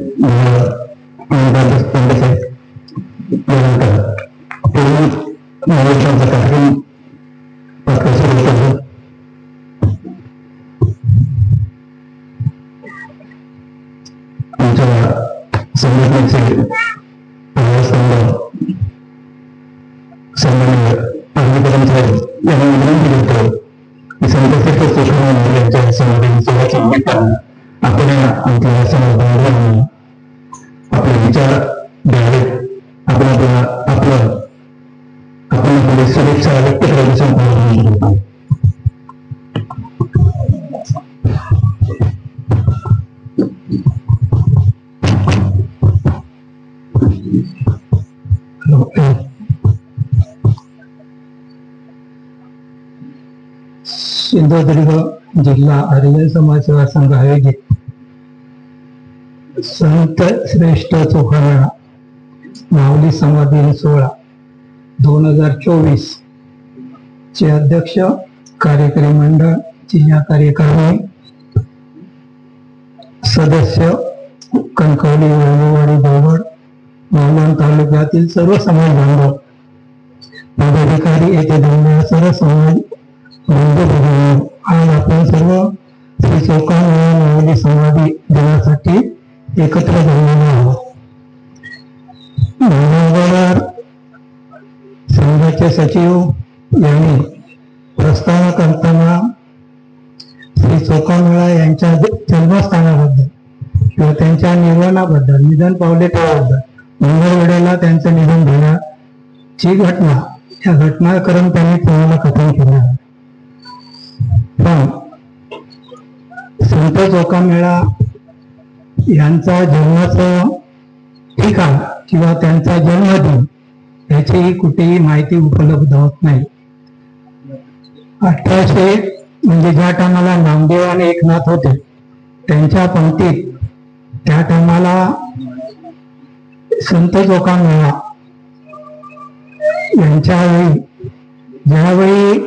तांबे साहेब पूर्ण महाराष्ट्राचा कार्यक्रम सुरू करतो. आमच्या संघटनेचे स्तंभ सन्मान कदम साहेब यांना विनंती करतो की संतश्रेष्ठ चोखामेळा यांच्या समाधीच्या निमित्तानं आपण आमच्या समाजाला आपले विचार द्यावेत, आपण शुभेच्छा व्यक्त करायचं. सिंधुदुर्ग जिल्हा हरिजन समाज सेवा संघ आयोजित संत श्रेष्ठ चोखामेळा माऊली समाधी सोहळा 2024 चे अध्यक्ष, कार्यकारी मंडळ, जिल्हा कार्यकारिणी सदस्य, कणकवली, वैभववाडी, देवगड, मालवण तालुक्यातील सर्व समाज बांधव, पदाधिकारी, येथे जमलेल्या सर्व समाज बांधव, आज आपण सर्व श्री चोखामेळा माऊली समाधी दिनासाठी एकत्र जमलेलो आहोत. मंगळवार संघाचे सचिव यांनी प्रस्तावना करताना श्री चोखामेळा यांच्या जन्मस्थानाबद्दल किंवा त्यांच्या निर्वाणाबद्दल, निधन पावले त्याबद्दल, मंगळवेढ्याला त्यांचं निधन झाल्याची घटना, या घटनाक्रम त्यांनी तुम्हाला कथन केलं आहे. पण संत चोखामेळा यांचा जन्माचं ठिकाण किंवा त्यांचा जन्मदिन याचीही कुठेही माहिती उपलब्ध होत नाही. 1800 म्हणजे ज्या टायमाला नामदेव आणि एकनाथ होते त्यांच्या पंक्तीत त्या टायमाला संत चोखामेळा यांच्या वेळी ज्यावेळी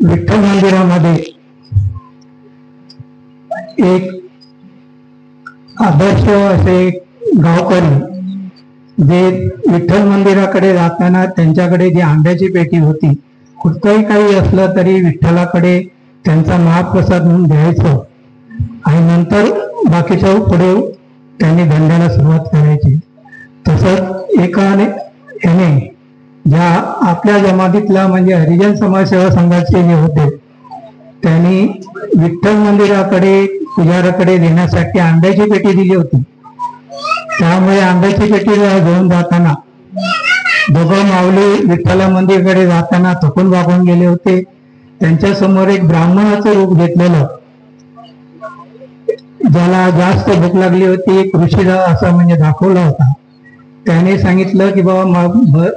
विठ्ठल मंदिरामध्ये एक आदर्श असे गावकरी जे विठ्ठल मंदिराकडे जाताना त्यांच्याकडे जी आंब्याची पेटी होती, कुठचंही काही असलं तरी विठ्ठलाकडे त्यांचा महाप्रसाद म्हणून द्यायचं आणि नंतर बाकीच्या पुढे त्यांनी धंद्याला सुरुवात करायची. तसंच एकाने याने ज्या आपल्या जमातीतला म्हणजे हरिजन समाज सेवा संघाचे जे होते त्यांनी विठ्ठल मंदिराकडे पुजाराकडे देण्यासाठी आंब्याची पेटी दिली होती. त्यामुळे आंब्याची पेटी घेऊन जाताना दोघं माऊली विठ्ठला मंदिराकडे जाताना थकून वागून गेले होते. त्यांच्या समोर एक ब्राह्मणाचं रूप घेतलेलं, ज्याला जास्त भूक लागली होती, कृषीला असं म्हणजे दाखवला होता. त्याने सांगितलं की बाबा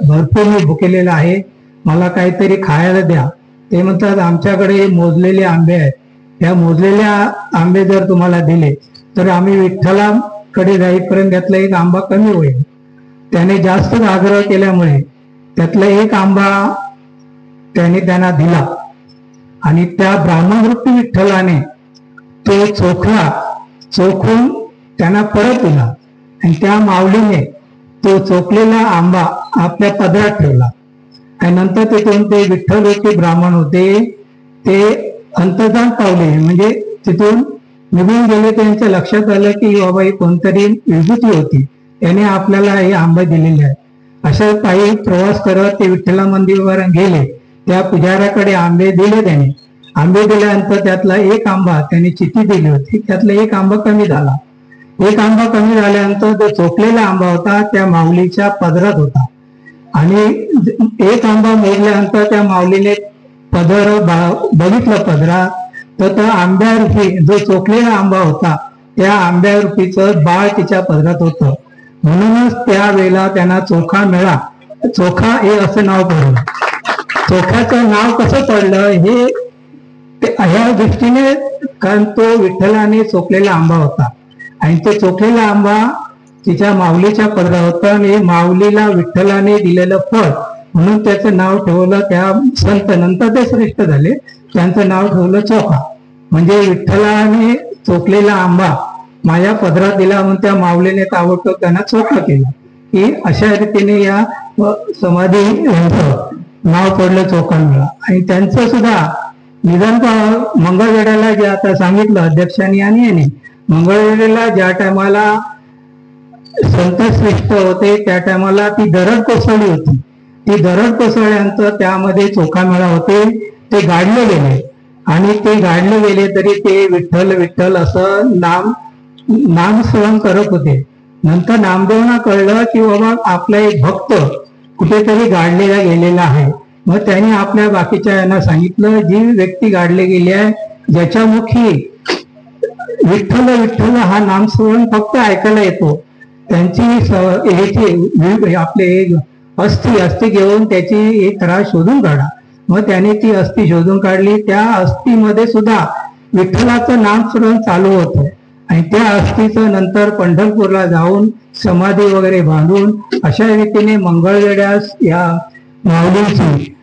भरपूर मी भुकेलेला आहे, मला काहीतरी खायला द्या. ते म्हणतात आमच्याकडे मोजलेले आंबे आहेत, या मोजलेल्या आंबे जर तुम्हाला दिले तर आम्ही विठ्ठलाकडे जाईपर्यंत त्यातला एक आंबा कमी होईल. त्याने जास्त आग्रह केल्यामुळे त्यातला एक आंबा त्याने त्यांना दिला आणि त्या ब्राह्मणवृत्ती विठ्ठलाने तो चोखून त्यांना परत दिला आणि त्या माऊलीने तो चोखलेला आंबा आपल्या पदरात ठेवला आणि नंतर तिथून ते विठ्ठलवृत्ती ब्राह्मण होते ते अंतर्धान पावले, म्हणजे तिथून निघून गेले. त्यांच्या लक्षात आलं की बाबा ही कोणतरी विभूती होती, याने आपल्याला हे आंबे दिलेले आहे. अशा काही प्रवास करत ते विठ्ठला मंदिरावर गेले. त्या पुजाऱ्याकडे आंबे दिले. त्याने आंबे दिल्यानंतर त्यातला एक आंबा त्यांनी चिठ्ठी दिली होती, त्यातला एक आंबा कमी झाला. एक आंबा कमी झाल्यानंतर जो चोखलेला आंबा होता त्या माऊलीच्या पदरात होता आणि एक आंबा मोजल्यानंतर त्या माऊलीने पदर बघितलं पदरात, तर त्या आंब्यारूपी जो चोखलेला आंबा होता त्या आंब्यारूपीचं बाळ तिच्या पदरात होतं. म्हणूनच त्यावेळेला त्यांना चोखामेळा, चोखा हे असं नाव पडलं. चोख्याचं नाव कसं पडलं हे ह्या दृष्टीने, कारण तो विठ्ठलाने चोखलेला आंबा होता आणि तो चोखलेला आंबा तिच्या माऊलीच्या पदरात होता आणि माऊलीला विठ्ठलाने दिलेलं फळ म्हणून त्याचं नाव ठेवलं. त्या संत नंतर ते श्रेष्ठ झाले, त्यांचं नाव ठेवलं चोखा. म्हणजे विठ्ठलाने चोखलेला आंबा माझ्या पदरात दिला म्हणून त्या माऊलीने ताबडतोब त्यांना चोखा केला. की अशा रीतीने या समाधी यांचं नाव पडलं चोखामेळा. आणि त्यांचं सुद्धा निधन मंगळवेढ्याला जे आता सांगितलं अध्यक्षांनी आणि यांनी, मंगळवेढ्याला ज्या टायमाला संत श्रेष्ठ होते त्या टायमाला ती दरड कोसळली होती ती दरड कोसळल्यानंतर त्यामध्ये चोखामेळा होते, ते गाडले गेले आणि ते गाडले गेले तरी ते विठ्ठल विठ्ठल असं नामस्मरण करत होते. नंतर नामदेवांना कळलं की बाबा आपला एक भक्त कुठेतरी गाडलेला गेलेला आहे. मग त्यांनी आपल्या बाकीच्या यांना सांगितलं, जी व्यक्ती गाडली गेली आहे, ज्याच्या मुखी विठ्ठल विठ्ठल हा नामस्मरण फक्त ऐकायला येतो, त्यांची आपले अस्थि घेऊन त्याची एक रास शोधून काढा. मग त्याने ती अस्थि शोधून काढली. त्या अस्थिमध्ये सुद्धा विठ्ठलाचं नामस्मरण चालू होतं आणि त्या अस्थीचं नंतर पंढरपूरला जाऊन समाधी वगैरे बांधून अशा रीतीने मंगळवेढ्यास या माऊलींची,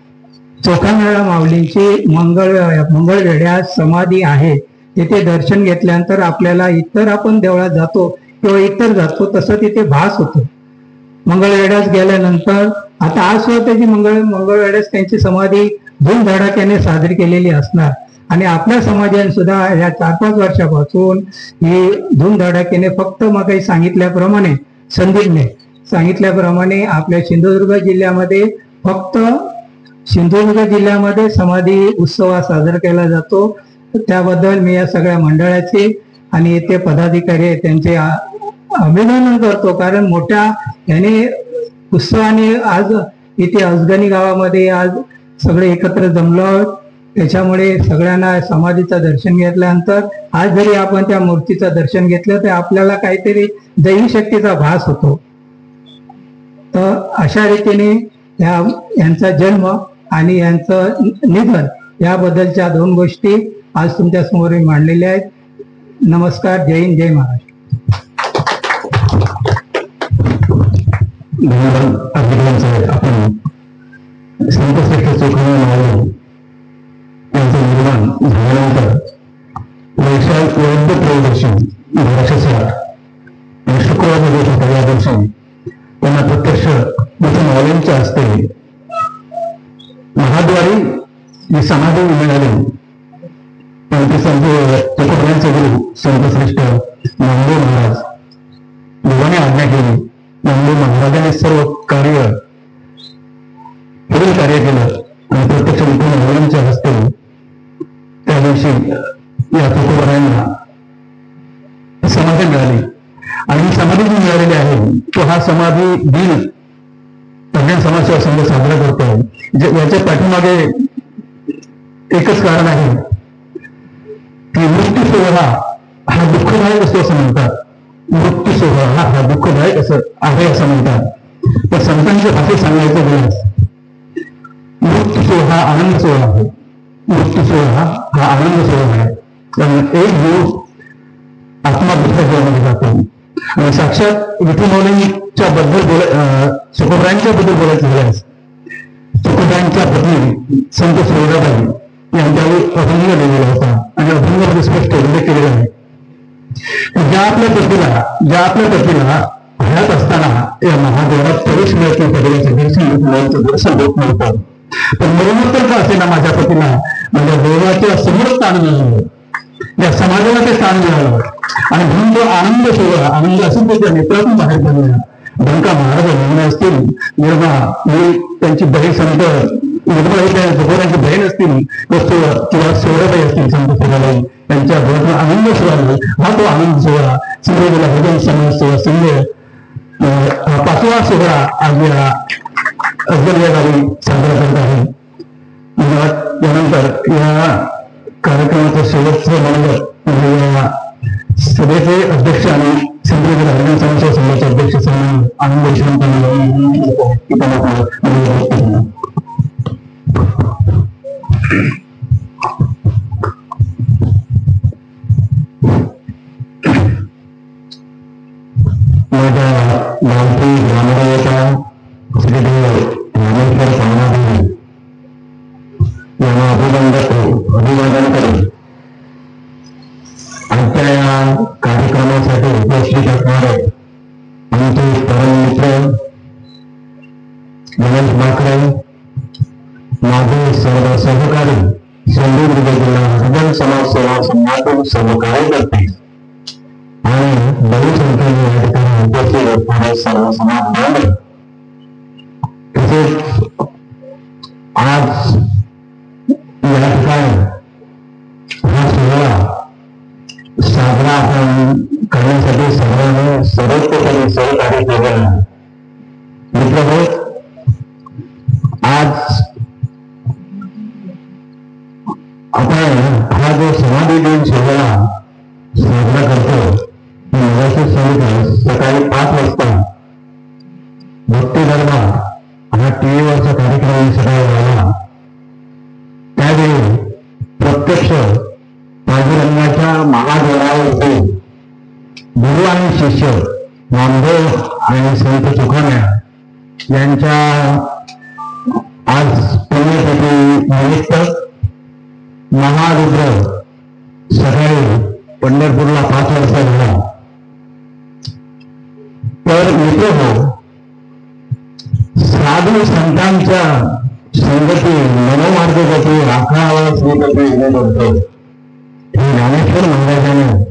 चोखामेळा माऊलींची मंगळवेढ्यास समाधी आहे. तिथे दर्शन घेतल्यानंतर आपल्याला इतर आपण देवळात जातो किंवा इतर जातो तसं तिथे भास होतो. मंगळवेढ्यास गेल्यानंतर आता आज सुद्धा त्याची मंगळवेढ्यास त्यांची समाधी धूमधडाक्याने साजरी केलेली असणार आणि आपल्या समाजाने सुद्धा या 4-5 वर्षापासून ही धूमधडाक्याने फक्त मग काही सांगितल्याप्रमाणे, संदीपने सांगितल्याप्रमाणे आपल्या सिंधुदुर्ग जिल्ह्यामध्ये समाधी उत्सव हा साजरा केला जातो. त्याबद्दल मी या सगळ्या मंडळाचे आणि ते पदाधिकारी त्यांचे अभिनंदन करतो. कारण मोठ्या याने उत्सवाने आज इथे अजगणी गावामध्ये आज सगळे एकत्र जमलो. त्याच्यामुळे सगळ्यांना समाधीचं दर्शन घेतल्यानंतर आज जरी आपण त्या मूर्तीचं दर्शन घेतलं तर आपल्याला काहीतरी दैवी शक्तीचा भास होतो. तर अशा रीतीने यांचा जन्म आणि यांचं निधन याबद्दलच्या 2 गोष्टी आज तुमच्या समोर मांडलेल्या आहेत. नमस्कार. जय हिंद, जय महाराष्ट्र. आपण संतश्रेष्ठ चोखामेळा माऊली यांचं निर्माण झाल्यानंतर वैशाख वैद्य त्रयोदशी 1260 आणि शुक्रवार दिवस होता. या दिवशी त्यांना प्रत्यक्ष माऊलींच्या हस्ते महाद्वारी जी समाधी मिळाली, पण ते संत तुकोबरायांचे गुरु संतश्रेष्ठ नामदेव महाराज दोघांनी आज्ञा केली. नामदेव महाराजांनी सर्व पुढील कार्य केलं आणि प्रत्यक्ष माऊलींच्या हस्ते त्या दिवशी या तुकोबरायांना समाधी मिळाली. आणि ही समाधी जी मिळालेली आहे तो हा समाधी दिन प्रज्ञान समाजसेवा संघ साजरा करतो. याच्या पाठीमागे एकच कारण आहे की मृत्यू सोहळा हा दुःखदायक असतो असं म्हणतात. मृत्यू सोहळा हा दुःखदायक असं आहे असं म्हणतात. तर संतांच्या भाषेत सांगायचं गेल्यास मृत्यू सोहळा हा आनंद सोहळा आहे. मृत्यू सोहळा हा आनंद सोहळा आहे. कारण एक जीव आत्मा दुसऱ्या जीवामध्ये जातो. आणि साक्षात विठू माऊलींच्या बद्दल तुकोबरायांच्या बद्दल बोलायचं झाल्यास तुकोबरायांच्या पत्नी संत सोयराबाई यांच्यावर अभंग लिहिलेला होता आणि अभंगामध्ये स्पष्ट उल्लेख केलेला आहे. ज्या आपल्या पतीला हयात असताना या महादेवात प्रवेश मिळत नव्हता, दर्शन होत नव्हतं, पण मरणोत्तर का असे ना माझ्या पतीला माझ्या देवाच्या समोर स्थान मिळालं, या समाजाला ते स्थान मिळालं आणि म्हणून तो आनंद सोहळा, आनंद असून त्याच्या नेत्रातून बाहेर पडला. बंका महाराज निर्णय असतील, निर्मा त्यांची बहीण संत तुकोबरायांची बहीण असतील किंवा सोहराबाई असतील, संत सोहराबाई त्यांच्या घरातून आनंद सोहळा हा तो आनंद सोहळा सिंधुदुर्ग हरिजन समाज सोहळा सिंध हा 5वा सोहळा आज या अफजल या गावी साजरा करत आहे. त्यानंतर या कार्यक्रमाचं शेवटचं मंडळ म्हणजे या सभेचे अध्यक्ष आणि सिंधुदुर्ग हरिजन समाज संघाचे अध्यक्ष सन्मान आनंद यशवंत माझ्या गावठी ग्रामदेवता श्रीदेव ज्ञानेश्वर सावनादेवी यांना अभिवादन करून आजच्या या कार्यक्रमासाठी उपस्थित असणारे आमचे परममित्र गणेश बाकरे, माझे सर्व सहकारी, सिंधुदुर्ग जिल्हा हरिजन समाज सेवा संघातील सर्व कार्यकर्ते आणि बहुसंख्येने या ठिकाणी उपस्थित असणारे सर्व समाज बांधव, तसेच आज या ठिकाणी हा सोहळा साजरा आपण करण्यासाठी सर्वांनी सर्वतोपरी सहकार्य केलेलं आहे. मित्र, आज आपण हा जो समाधी दिन सोहळा साजरा करतो, सांगितलं सकाळी 5 वाजता भक्ती दरबार हा टीव्हीवरचा कार्यक्रम सकाळी झाला. त्यावेळी प्रत्यक्ष पांडुरंगाच्या महाद्वारावरती गुरु आणि शिष्य नामदेव आणि संत तुकाराम यांच्या आज पुण्यतिथी निमित्त महारुद्र सकाळी पंढरपूरला 5 वाजता झाला. तर मित्र हो, साधू संतांच्या संगती मनोमार्गगती राखावा श्रीपती करतो हे ज्ञानेश्वर महाराजांनी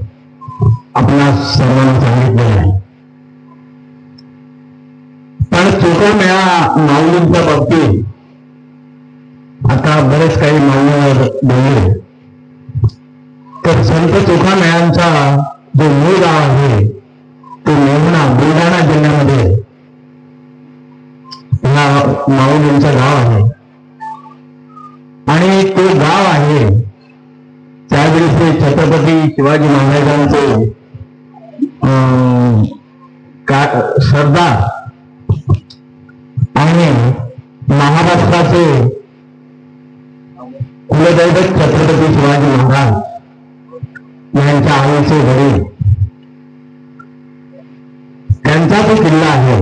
आपल्या सर्वांना सांगितले आहे. पण तुकाराम माऊलींच्या बाबतीत आता बरेच काही मान्यवर बोलले. तर संत तुकारामांचा जो मूळ गाव आहे तो मेहना बुलढाणा जिल्ह्यामध्ये हा माऊलींचं गाव आहे. आणि तो गाव आहे त्यावेळी ते छत्रपती शिवाजी महाराजांचे सरदार आणि महाराष्ट्राचे कुलदैवत छत्रपती शिवाजी महाराज यांच्या आईचे वडील, त्यांचा तो किल्ला आहे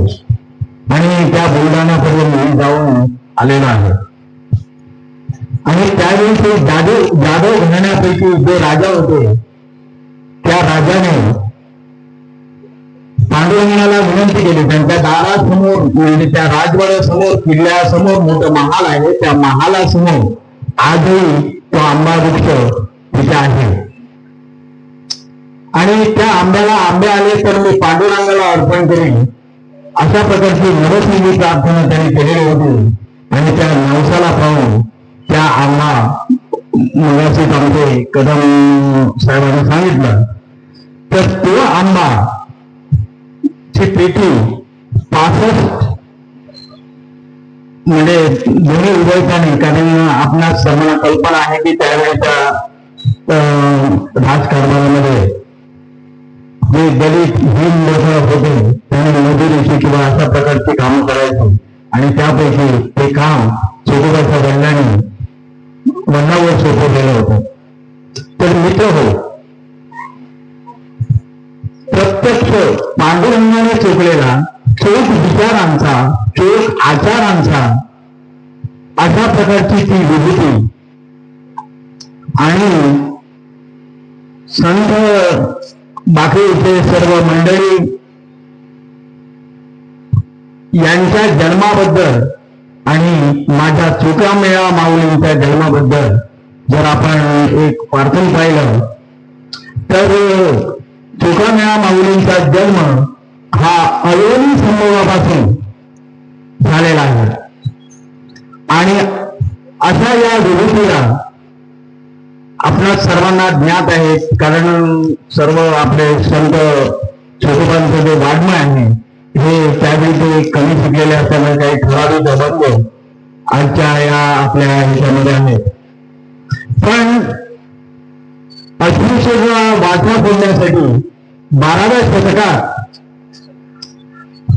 आणि त्या बुलढाण्यापर्यंत मी जाऊन आलेला आहे. आणि त्यावेळी ते जाधव घराण्यापैकी जे राजा होते त्या राजाने पांडुरंगाला विनंती केली. त्यांच्या दारासमोर म्हणजे त्या राजवाड्यासमोर किल्ल्यासमोर मोठं महाल आहे, त्या महालासमोर आजही तो आंबा वृक्ष तिथे आहे. आणि त्या आंब्याला आंबे आले तर मी पांडुरंगाला अर्पण करेन अशा प्रकारची नवस्निधी प्रार्थना त्यांनी केलेली होती. आणि त्या नवसाला पाहून त्या आंबा मगाशी आमचे कदम साहेबांनी सांगितलं तर तो आंबा ची पेटी 65 म्हणजे दोन्ही उभयताने, कारण आपणास सर्वांना कल्पना आहे की त्यावेळेच्या राजकारणामध्ये जे दलित हिंद लोक होते त्यांनी मजुरीची किंवा अशा प्रकारची कामं करायची. आणि त्यापैकी ते काम चोखोबाच्या वडिलांनी वडिलांवर सोपवलेलं होतं. तर मित्र हो, प्रत्यक्ष पांडुरंगाने चोखलेला चोख विचारांचा, चोख आचारांचा अशा प्रकारची ती विभूती. आणि संत बाकी इथे सर्व मंडळी यांच्या जन्माबद्दल आणि माझ्या तुकाराम माऊलींच्या जन्माबद्दल जर आपण एक वार्तन पाहिलं तर तुकाराम माऊलींचा जन्म हा अयोनी संभवापासून झालेला आहे. आणि अशा या विभूतीला आपल्या सर्वांना ज्ञात आहे, कारण सर्व आपले संत छोटोबांचं जे वाङ्मय आहे हे त्यावेळी ते कमी शिकलेले असल्यामुळे काही ठराविक अभंग आजच्या या आपल्या ह्याच्यामध्ये आहेत. पण अस्पृश्यता वाचा फोडण्यासाठी 12व्या शतकात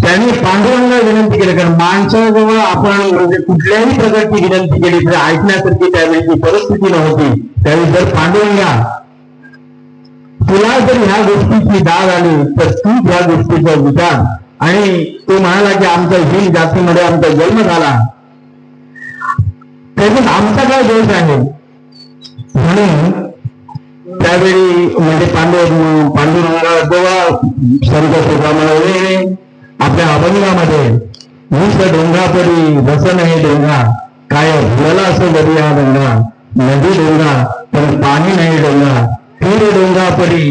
त्यांनी पांडुरंगाला विनंती केली. कारण माणसाजवळ आपण म्हणजे कुठल्याही प्रकारची विनंती केली तर ऐकण्यासारखी त्यावेळी परिस्थिती नव्हती. त्यावेळी जर पांडुरंगा तुला जर ह्या गोष्टीची दाद आली तर तू ह्या गोष्टीचा विचार. आणि तो म्हणाला की आमच्या हिल जातीमध्ये आमचा जन्म झाला, त्याच्यात आमचा काय दोष आहे. म्हणून त्यावेळी म्हणजे पांडुरंगाला जेव्हा संत तुकाराम आपल्या अभंगामध्ये ऊस डोंगरापरी रसन हे डोंगा काय भुलला असं दरिया डोंगा नदी डोंगा पण पाणी नाही डोंगा फिर डोंगरापरी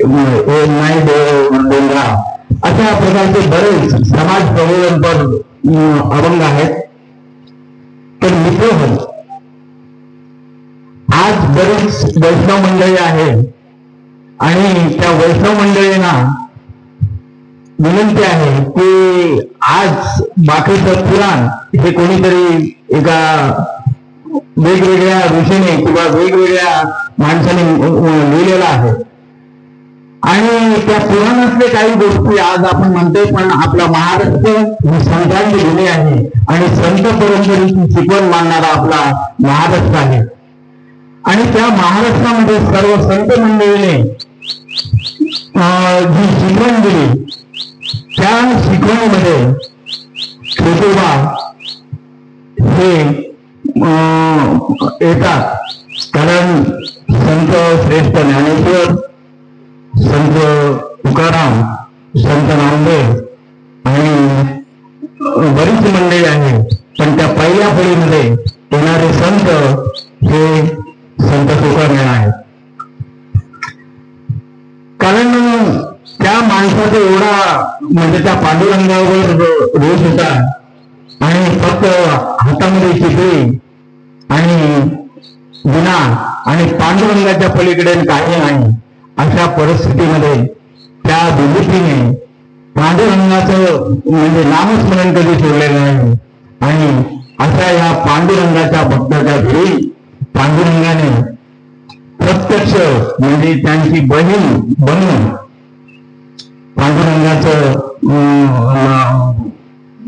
नाही डोंगा अशा प्रकारचे बरेच समाज प्रबोधनपर अभंग आहेत. तर मित्र, आज बरीच वैष्णव मंडळी आहे आणि त्या वैष्णव मंडळींना विनंती आहे की आज बाकीचं पुराण हे कोणीतरी एका वेगवेगळ्या ऋषीने किंवा वेगवेगळ्या माणसाने लिहिलेलं आहे आणि त्या पुराणातले काही गोष्टी आज आपण म्हणतोय, पण आपला महाराष्ट्र ही संतांची भूमी आहे आणि संत परंपरेची शिकवण मानणारा आपला महाराष्ट्र आहे. आणि त्या महाराष्ट्रामध्ये सर्व संत मंडळीने जी शिकवण दिली त्या शिकवणीमध्ये छोटोबा हे येतात. कारण संत श्रेष्ठ ज्ञानेश्वर, संत तुकाराम, संत नामदेव आणि बरीच मंडळी आहे, पण त्या पहिल्या फळीमध्ये येणारे संत हे संत तुकाराम आहेत. कारण त्या माणसाचा एवढा म्हणजे त्या पांडुरंगावर रोष होता आणि फक्त हातामध्ये चिपळी आणि विना आणि पांडुरंगाच्या पलीकडे काही नाही. अशा परिस्थितीमध्ये त्या विभूतीने पांडुरंगाचं म्हणजे नामस्मरण कधी सोडलेलं नाही आणि अशा या पांडुरंगाच्या भक्ताच्या घरी पांडुरंगाने प्रत्यक्ष म्हणजे त्यांची बहीण बनून पांडुरंगाचं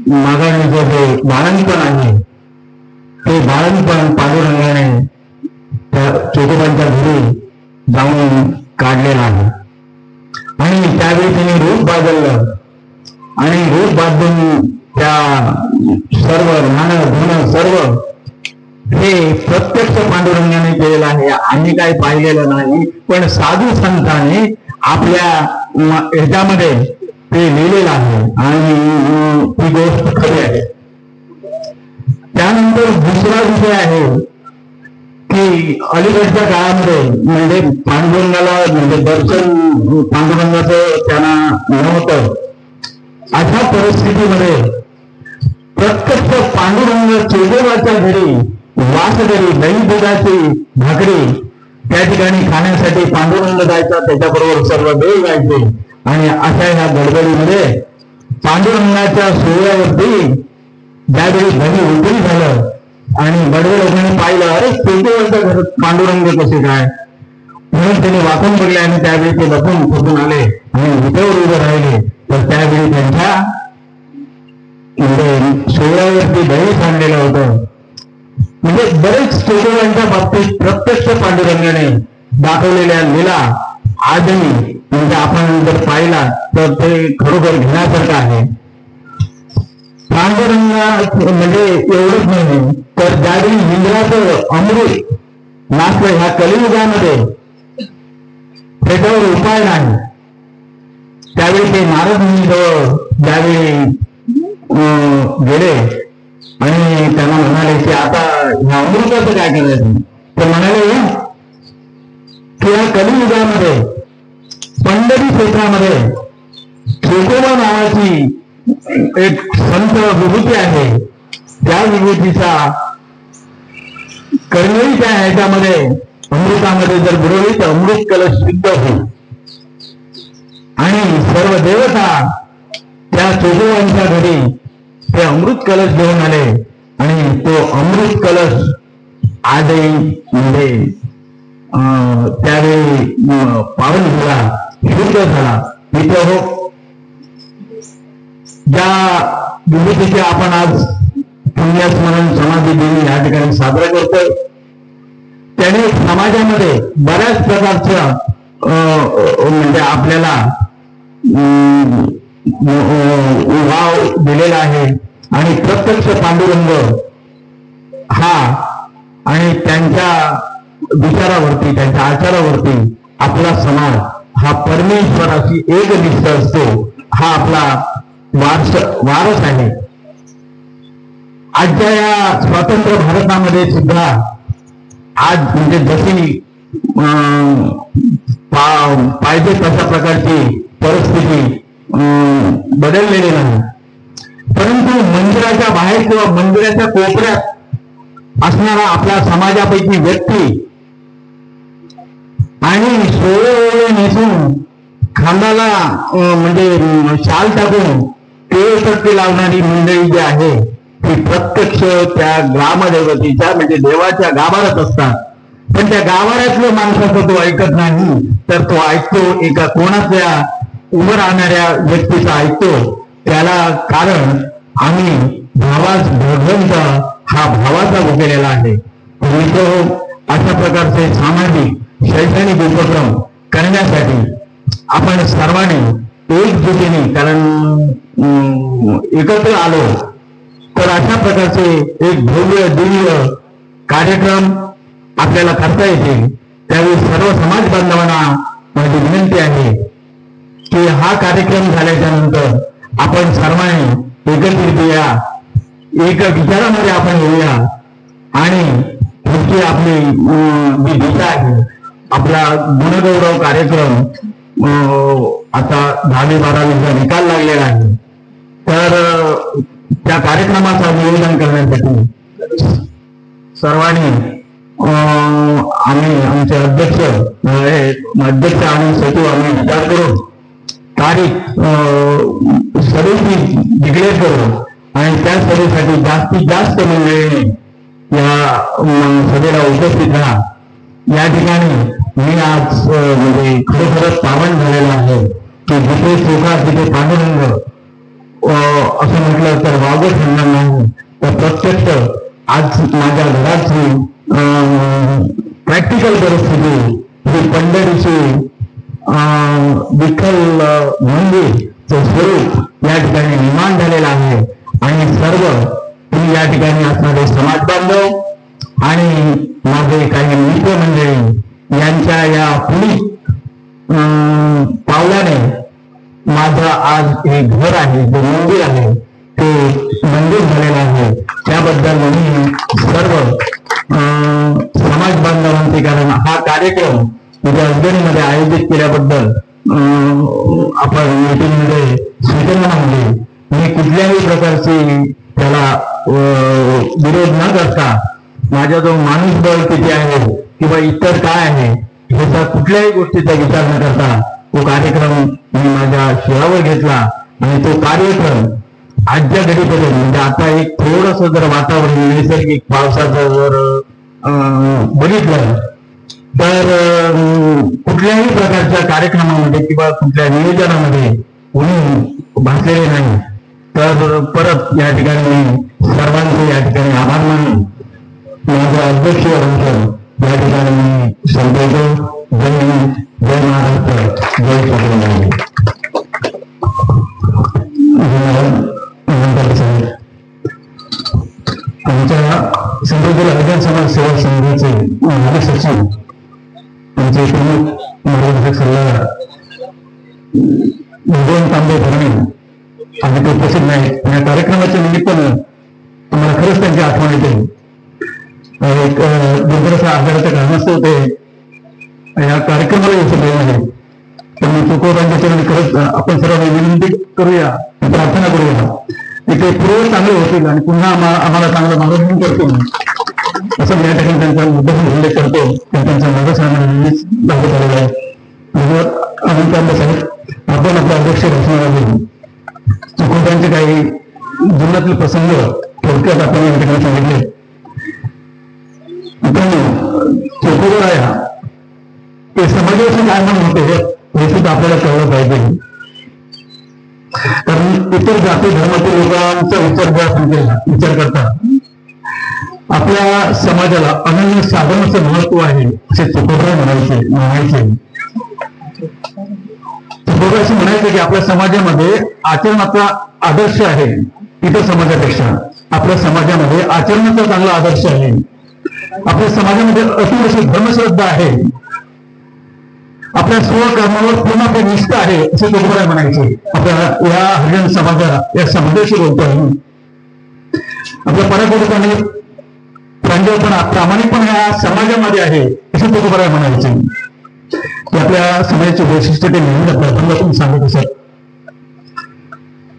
मागणीचं जे बाळणपण आहे ते बाळणपण पांडुरंगाने त्या छोटोबांच्या घरी जाऊन काढलेला आहे. आणि त्यावेळी त्यांनी रूप बदललं आणि रूप बदलून त्या सर्व राहणं धुणं सर्व हे प्रत्यक्ष पांडुरंगाने केलेलं आहे. आम्ही काही पाहिलेलं नाही, पण साधू संतांनी आपल्या ह्याच्यामध्ये ते लिहिलेलं आहे आणि ती गोष्ट खरी आहे. त्यानंतर दुसरा विषय आहे की अलीकडच्या काळामध्ये म्हणजे पांडुरंगाला म्हणजे दर्शन पांडुरंगाचं त्यांना नव्हतं. अशा परिस्थितीमध्ये प्रत्यक्ष पांडुरंग चोदेवाच्या घरी वासगरी दही दुधाची भाकरी त्या ठिकाणी खाण्यासाठी पांडुरंग जायचा, त्याच्याबरोबर सर्व देव जायचे. आणि अशा ह्या गडबडीमध्ये पांडुरंगाच्या सोहळ्यावरती ज्यावेळी घरी उलटी झालं आणि बडवे लोकांनी पाहिलं, अरे चोदेवाच्या घरात पांडुरंग कसे काय, म्हणून त्यांनी वाकून पडले आणि त्यावेळी ते लपून फुटून आले आणि विटेवर उभे राहिले. तर त्यावेळी त्यांच्या सोहळ्यावरती दही सांडलेलं होतं. म्हणजे बरेच चोदेवांच्या बाबतीत प्रत्यक्ष पांडुरंगाने दाखवलेल्या लीला आजही म्हणजे आपण जर पाहिला तर ते खरोखर घेण्यासारखं आहे. पांडुरंग म्हणजे एवढंच नाही, तर ज्यावेळी इंद्राचं अमृत नाचलं ह्या कलियुगामध्ये त्याच्यावर उपाय नाही, त्यावेळी ते नारद मुनीजवळ ज्यावेळी गेले आणि त्यांना म्हणाले की आता ह्या अमृताचं काय करायचं, तर म्हणाले की या कलियुगामध्ये पंढरी क्षेत्रामध्ये छोटोबा नावाची एक संत विभूती आहे. त्या विभूतीचा कर्मही त्या ह्याच्यामध्ये अमृतामध्ये जर बुडवली तर अमृत कलश सिद्ध होईल आणि सर्व देवता त्या छोटोबांच्या घरी ते अमृत कलश घेऊन आले आणि तो अमृत कलश आजही म्हणजे त्यावेळी पावन झाला, शुद्ध झाला. मित्र हो, ज्या विभूतीचे आपण आज पुण्यस्मरण समाधी दिन या ठिकाणी साजरा करतोय, त्याने समाजामध्ये बऱ्याच प्रकारच्या म्हणजे आपल्याला वाव दिलेला आहे. आणि प्रत्यक्ष पांडुरंग हा आणि त्यांच्या विचारावरती त्यांच्या आचारावरती आपला समाज हा परमेश्वराची एकनिष्ठ असतो. हा आपला वारस आहे. आजच्या या स्वतंत्र भारतामध्ये सुद्धा आज म्हणजे जशी पाहिजे तशा प्रकारची परिस्थिती बदललेले नाही, परंतु मंदिराच्या बाहेर किंवा मंदिराच्या कोपऱ्यात असणारा आपल्या समाजापैकी व्यक्ती आणि सोळे नेसून खांद्याला म्हणजे शाल टाकून टिळपट्टी लावणारी मंडळी जी आहे ती प्रत्यक्ष त्या ग्रामदेवतीच्या म्हणजे देवाच्या गाभाऱ्यात असतात. पण त्या गाभाऱ्यातल्या माणसाचं तो ऐकत नाही, तर तो ऐकतो एका कोणाच्या उभं राहणाऱ्या व्यक्तीचा ऐकतो. त्याला कारण आम्ही भावाच भगवंत हा भावाचा उकेलेला आहे. अशा प्रकारचे सामाजिक शैक्षणिक उपक्रम करण्यासाठी आपण सर्वांनी एकजुटीने, कारण एकत्र आलो तर अशा प्रकारचे एक भव्य दिव्य कार्यक्रम आपल्याला करता येतील. त्यावेळी सर्व समाज बांधवांना माझी विनंती आहे की हा कार्यक्रम झाल्याच्या नंतर आपण सर्वांनी एकत्रित या, एक विचारामध्ये आपण येऊया आणि पुढची आपली जी दिशा आहे, आपला गुणगौरव कार्यक्रम आता 10वी-12वीचा निकाल लागलेला आहे, तर त्या कार्यक्रमाचं नियोजन करण्यासाठी सर्वांनी आम्ही आमचे अध्यक्ष आणि सचिव आम्ही विचार करून तारीख सभेची डिक्लेअर करू आणि त्या सभेसाठी जास्तीत जास्त मंडळीने या सभेला उपस्थित राहा. या ठिकाणी मी आज म्हणजे खरोखरच पावन झालेला आहे की जिथे सुखा तिथे पांडुरंग असं म्हटलं तर वावगं ठरणार नाही. तर प्रत्यक्ष आज माझ्या घराची प्रॅक्टिकल परिस्थिती ही पंढरीची विठ्ठल मंदिरचं स्वरूप या ठिकाणी निर्माण झालेलं आहे आणि सर्व तुम्ही या ठिकाणी असणारे समाज बांधव आणि माझे काही मित्रमंडळी यांच्या या पुढील पावलाने माझं आज हे घर आहे, जे मंदिर आहे ते मंदिर झालेलं आहे. त्याबद्दल मी सर्व समाज बांधवांचे, कारण हा कार्यक्रम उद्या अजगणीमध्ये आयोजित केल्याबद्दल आपण मीटिंगमध्ये सूचना मांडली. मी कुठल्याही प्रकारची त्याला विरोध न करता माझा जो माणूस बळ किती आहे किंवा इतर काय आहे ह्याचा कुठल्याही गोष्टीचा विचार न करता तो कार्यक्रम मी माझ्या शिरावर घेतला आणि तो कार्यक्रम आजच्या घडीपर्यंत म्हणजे आता एक थोडस जर वातावरण नैसर्गिक पावसाचं जर बघितलं तर कुठल्याही प्रकारच्या कार्यक्रमामध्ये किंवा कुठल्या नियोजनामध्ये कोणी भासलेले नाही. तर परत या ठिकाणी मी सर्वांचे या ठिकाणी आभार मानून माझा अध्यक्ष या ठिकाणी मी संपवतो. जय हिंद, जय महाराष्ट्र, जय छत्रपती. आमच्या संपूर्ण हरिजन समाज सेवा संघाचे माजी सचिव आमचे प्रमुख मार्गदर्शक सल्लागार भगवान तांबे भरणे आणि ते प्रसिद्ध आहेत. या कार्यक्रमाच्या निमित्तानं आम्हाला खरंच त्यांची आठवण येते. एक दुर्दैवाचा आजाराच्या कारणास्तव ते या कार्यक्रमाला येऊ शकले नाही. त्यामुळे तुकोबांच्या चरणी खरंच आपण सर्वांनी विनंती करूया, प्रार्थना करूया की ते पूर्व चांगले होतील आणि पुन्हा आम्हाला चांगलं मार्गदर्शन करतील असं मी या ठिकाणी त्यांचा मुद्दा उल्लेख करतो. त्यांचा मार्गदर्शन लागू झालेला आहे. अनंत आंबे साहेब, आपण आपल्या अध्यक्ष भाषणामध्ये तुकोबांचे काही जीवनातील प्रसंग थोडक्यात आपण या ठिकाणी सांगितले. तुकोबराया ते समाजाचे काय म्हणून होते हे सुद्धा आपल्याला कळलं पाहिजे. कारण इतर जाती धर्मातील लोकांचा विचार करतात आपल्या समाजाला अनन्य साधनाचं महत्व आहे असे तुकोबराय म्हणायचे. तुकोबराय म्हणायचे की आपल्या समाजामध्ये आचरणाचा आदर्श आहे. इतर समाजापेक्षा आपल्या समाजामध्ये आचरणाचा चांगला आदर्श आहे. आपल्या समाजामध्ये अतिशय धर्मश्रद्धा आहे. आपल्या स्वकर्मावर पूर्णपणे निष्ठा आहे असे तुकोबराय म्हणायचे. आपल्या या हरिजन समाजाला या समाजाशी बोलतो आहे. आपल्या पराक्रमाने प्रांजळपणा प्रामाणिकपणा या समाजामध्ये आहे असे तुकोबराय म्हणायचे. आपल्या समाजाची वैशिष्ट्य ते नेहमी आपल्या सांगत असत.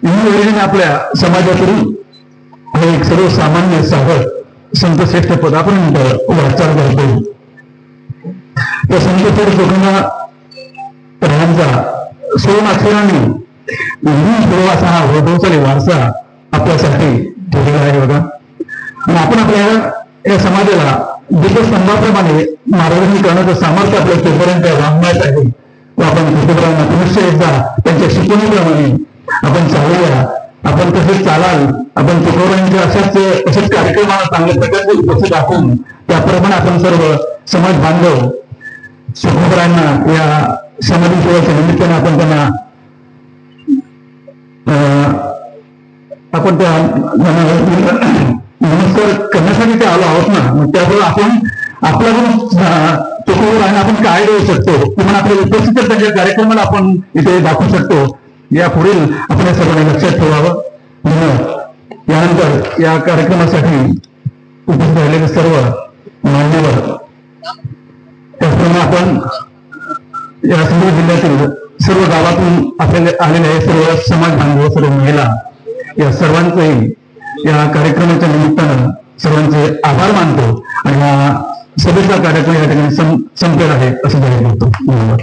इंग्रजीने आपल्या समाजातील हे एक सर्वसामान्य साधक संतश्रेष्ठ पदापर्यंत वाटचाल करतो. त्या संतश्रेष्ठ तुकोबारायांचा 16 अक्षरांनी असा हा वैभवशाली वारसा आपल्यासाठी ठेवलेला आहे बघा. आणि आपण आपल्या या समाजाला दीपस्तंभाप्रमाणे मार्गदर्शन करण्याचं सामर्थ्य आपल्या तोपर्यंत वाङ्मयात आहे. व आपण तुकोबारांना पुनश्च एकदा त्यांच्या शिकवणीप्रमाणे आपण चालूया, आपण तसेच चालाल. आपण तुकोबारांच्या अशाच कार्यक्रमाला चांगल्या प्रकारचे उपस्थित दाखवून त्याप्रमाणे आपण सर्व समाज बांधव तुकोबारांना या समाधी सेवेच्या निमित्ताने आपण त्यांना नमस्कार करण्यासाठी ते आलो आहोत ना. मग त्यामुळे आपण आपल्याकडून तुकोबारांना आपण काय देऊ शकतो किंवा आपल्या उपस्थित त्यांच्या कार्यक्रमाला आपण इथे दाखवू शकतो या पुढील आपण सर्वांनी लक्षात ठेवावं. धन्यवाद. यानंतर या कार्यक्रमासाठी उपस्थित राहिलेले सर्व मान्यवर, त्याचप्रमाणे आपण या सिंधुदुर्ग जिल्ह्यातील सर्व गावातून आपल्याला आलेले सर्व समाज बांधव, सर्व महिला, या सर्वांचेही या कार्यक्रमाच्या निमित्तानं सर्वांचे आभार मानतो आणि हा सभेचा कार्यक्रम या ठिकाणी संपेल आहे असं जाहीर करतो. धन्यवाद.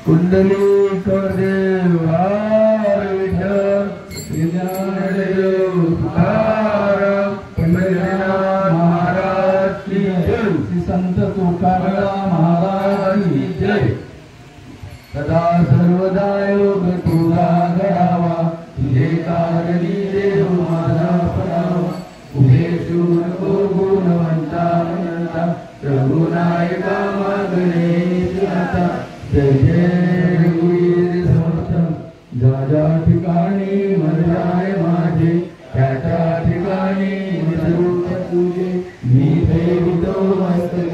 कुंडली देवार विठ्ठल ज्ञानदेव तुकाराम पंढरीनाथ महाराज की जय. श्री संत तुकाराम महाराज की जय. सदा सर्वदा योग तुझा घडावा, तुझे कारणी देव माझा पडावा. तुझे शूर गुणवंता म्हणता, रघुनायका मागणे आता. जय जय रघुवीर समर्थ. ज्या ज्या ठिकाणी मन जाय माझे, त्या त्या ठिकाणी निजरूप तुझे. मी ठेवितो मस्तक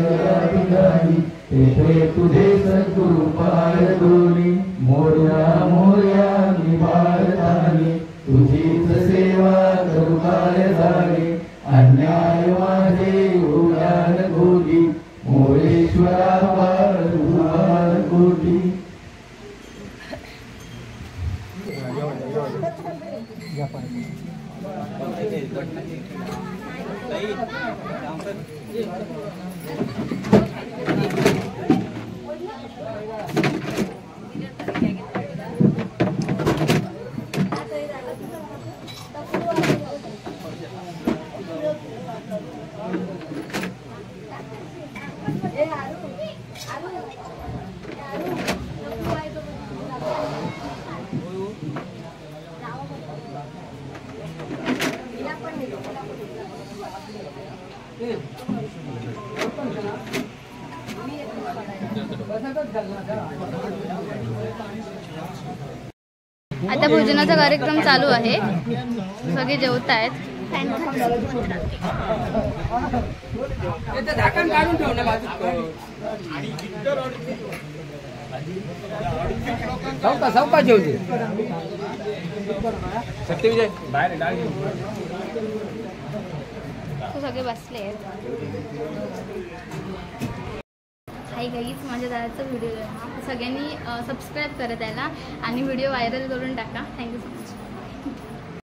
ठिकाणी, तेथे तुझे सद्गुरु पाय दोन्ही. मोरया मोरया निभाळतानी, तुझीच सेवा करू काय झाले. अन्याय माझे उडान गोडी, मोरेश्वरा पार तुझार गोडी. पण आता भोजनाचा कार्यक्रम चालू आहे, सगळे जेवत आहेत. सावका जेवते सगळे बसले आहेत. हाय गाईज, माझ्या दादाचा व्हिडिओ सगळ्यांनी सबस्क्राईब करा त्याला आणि व्हिडिओ व्हायरल करून टाका. Thank you so much.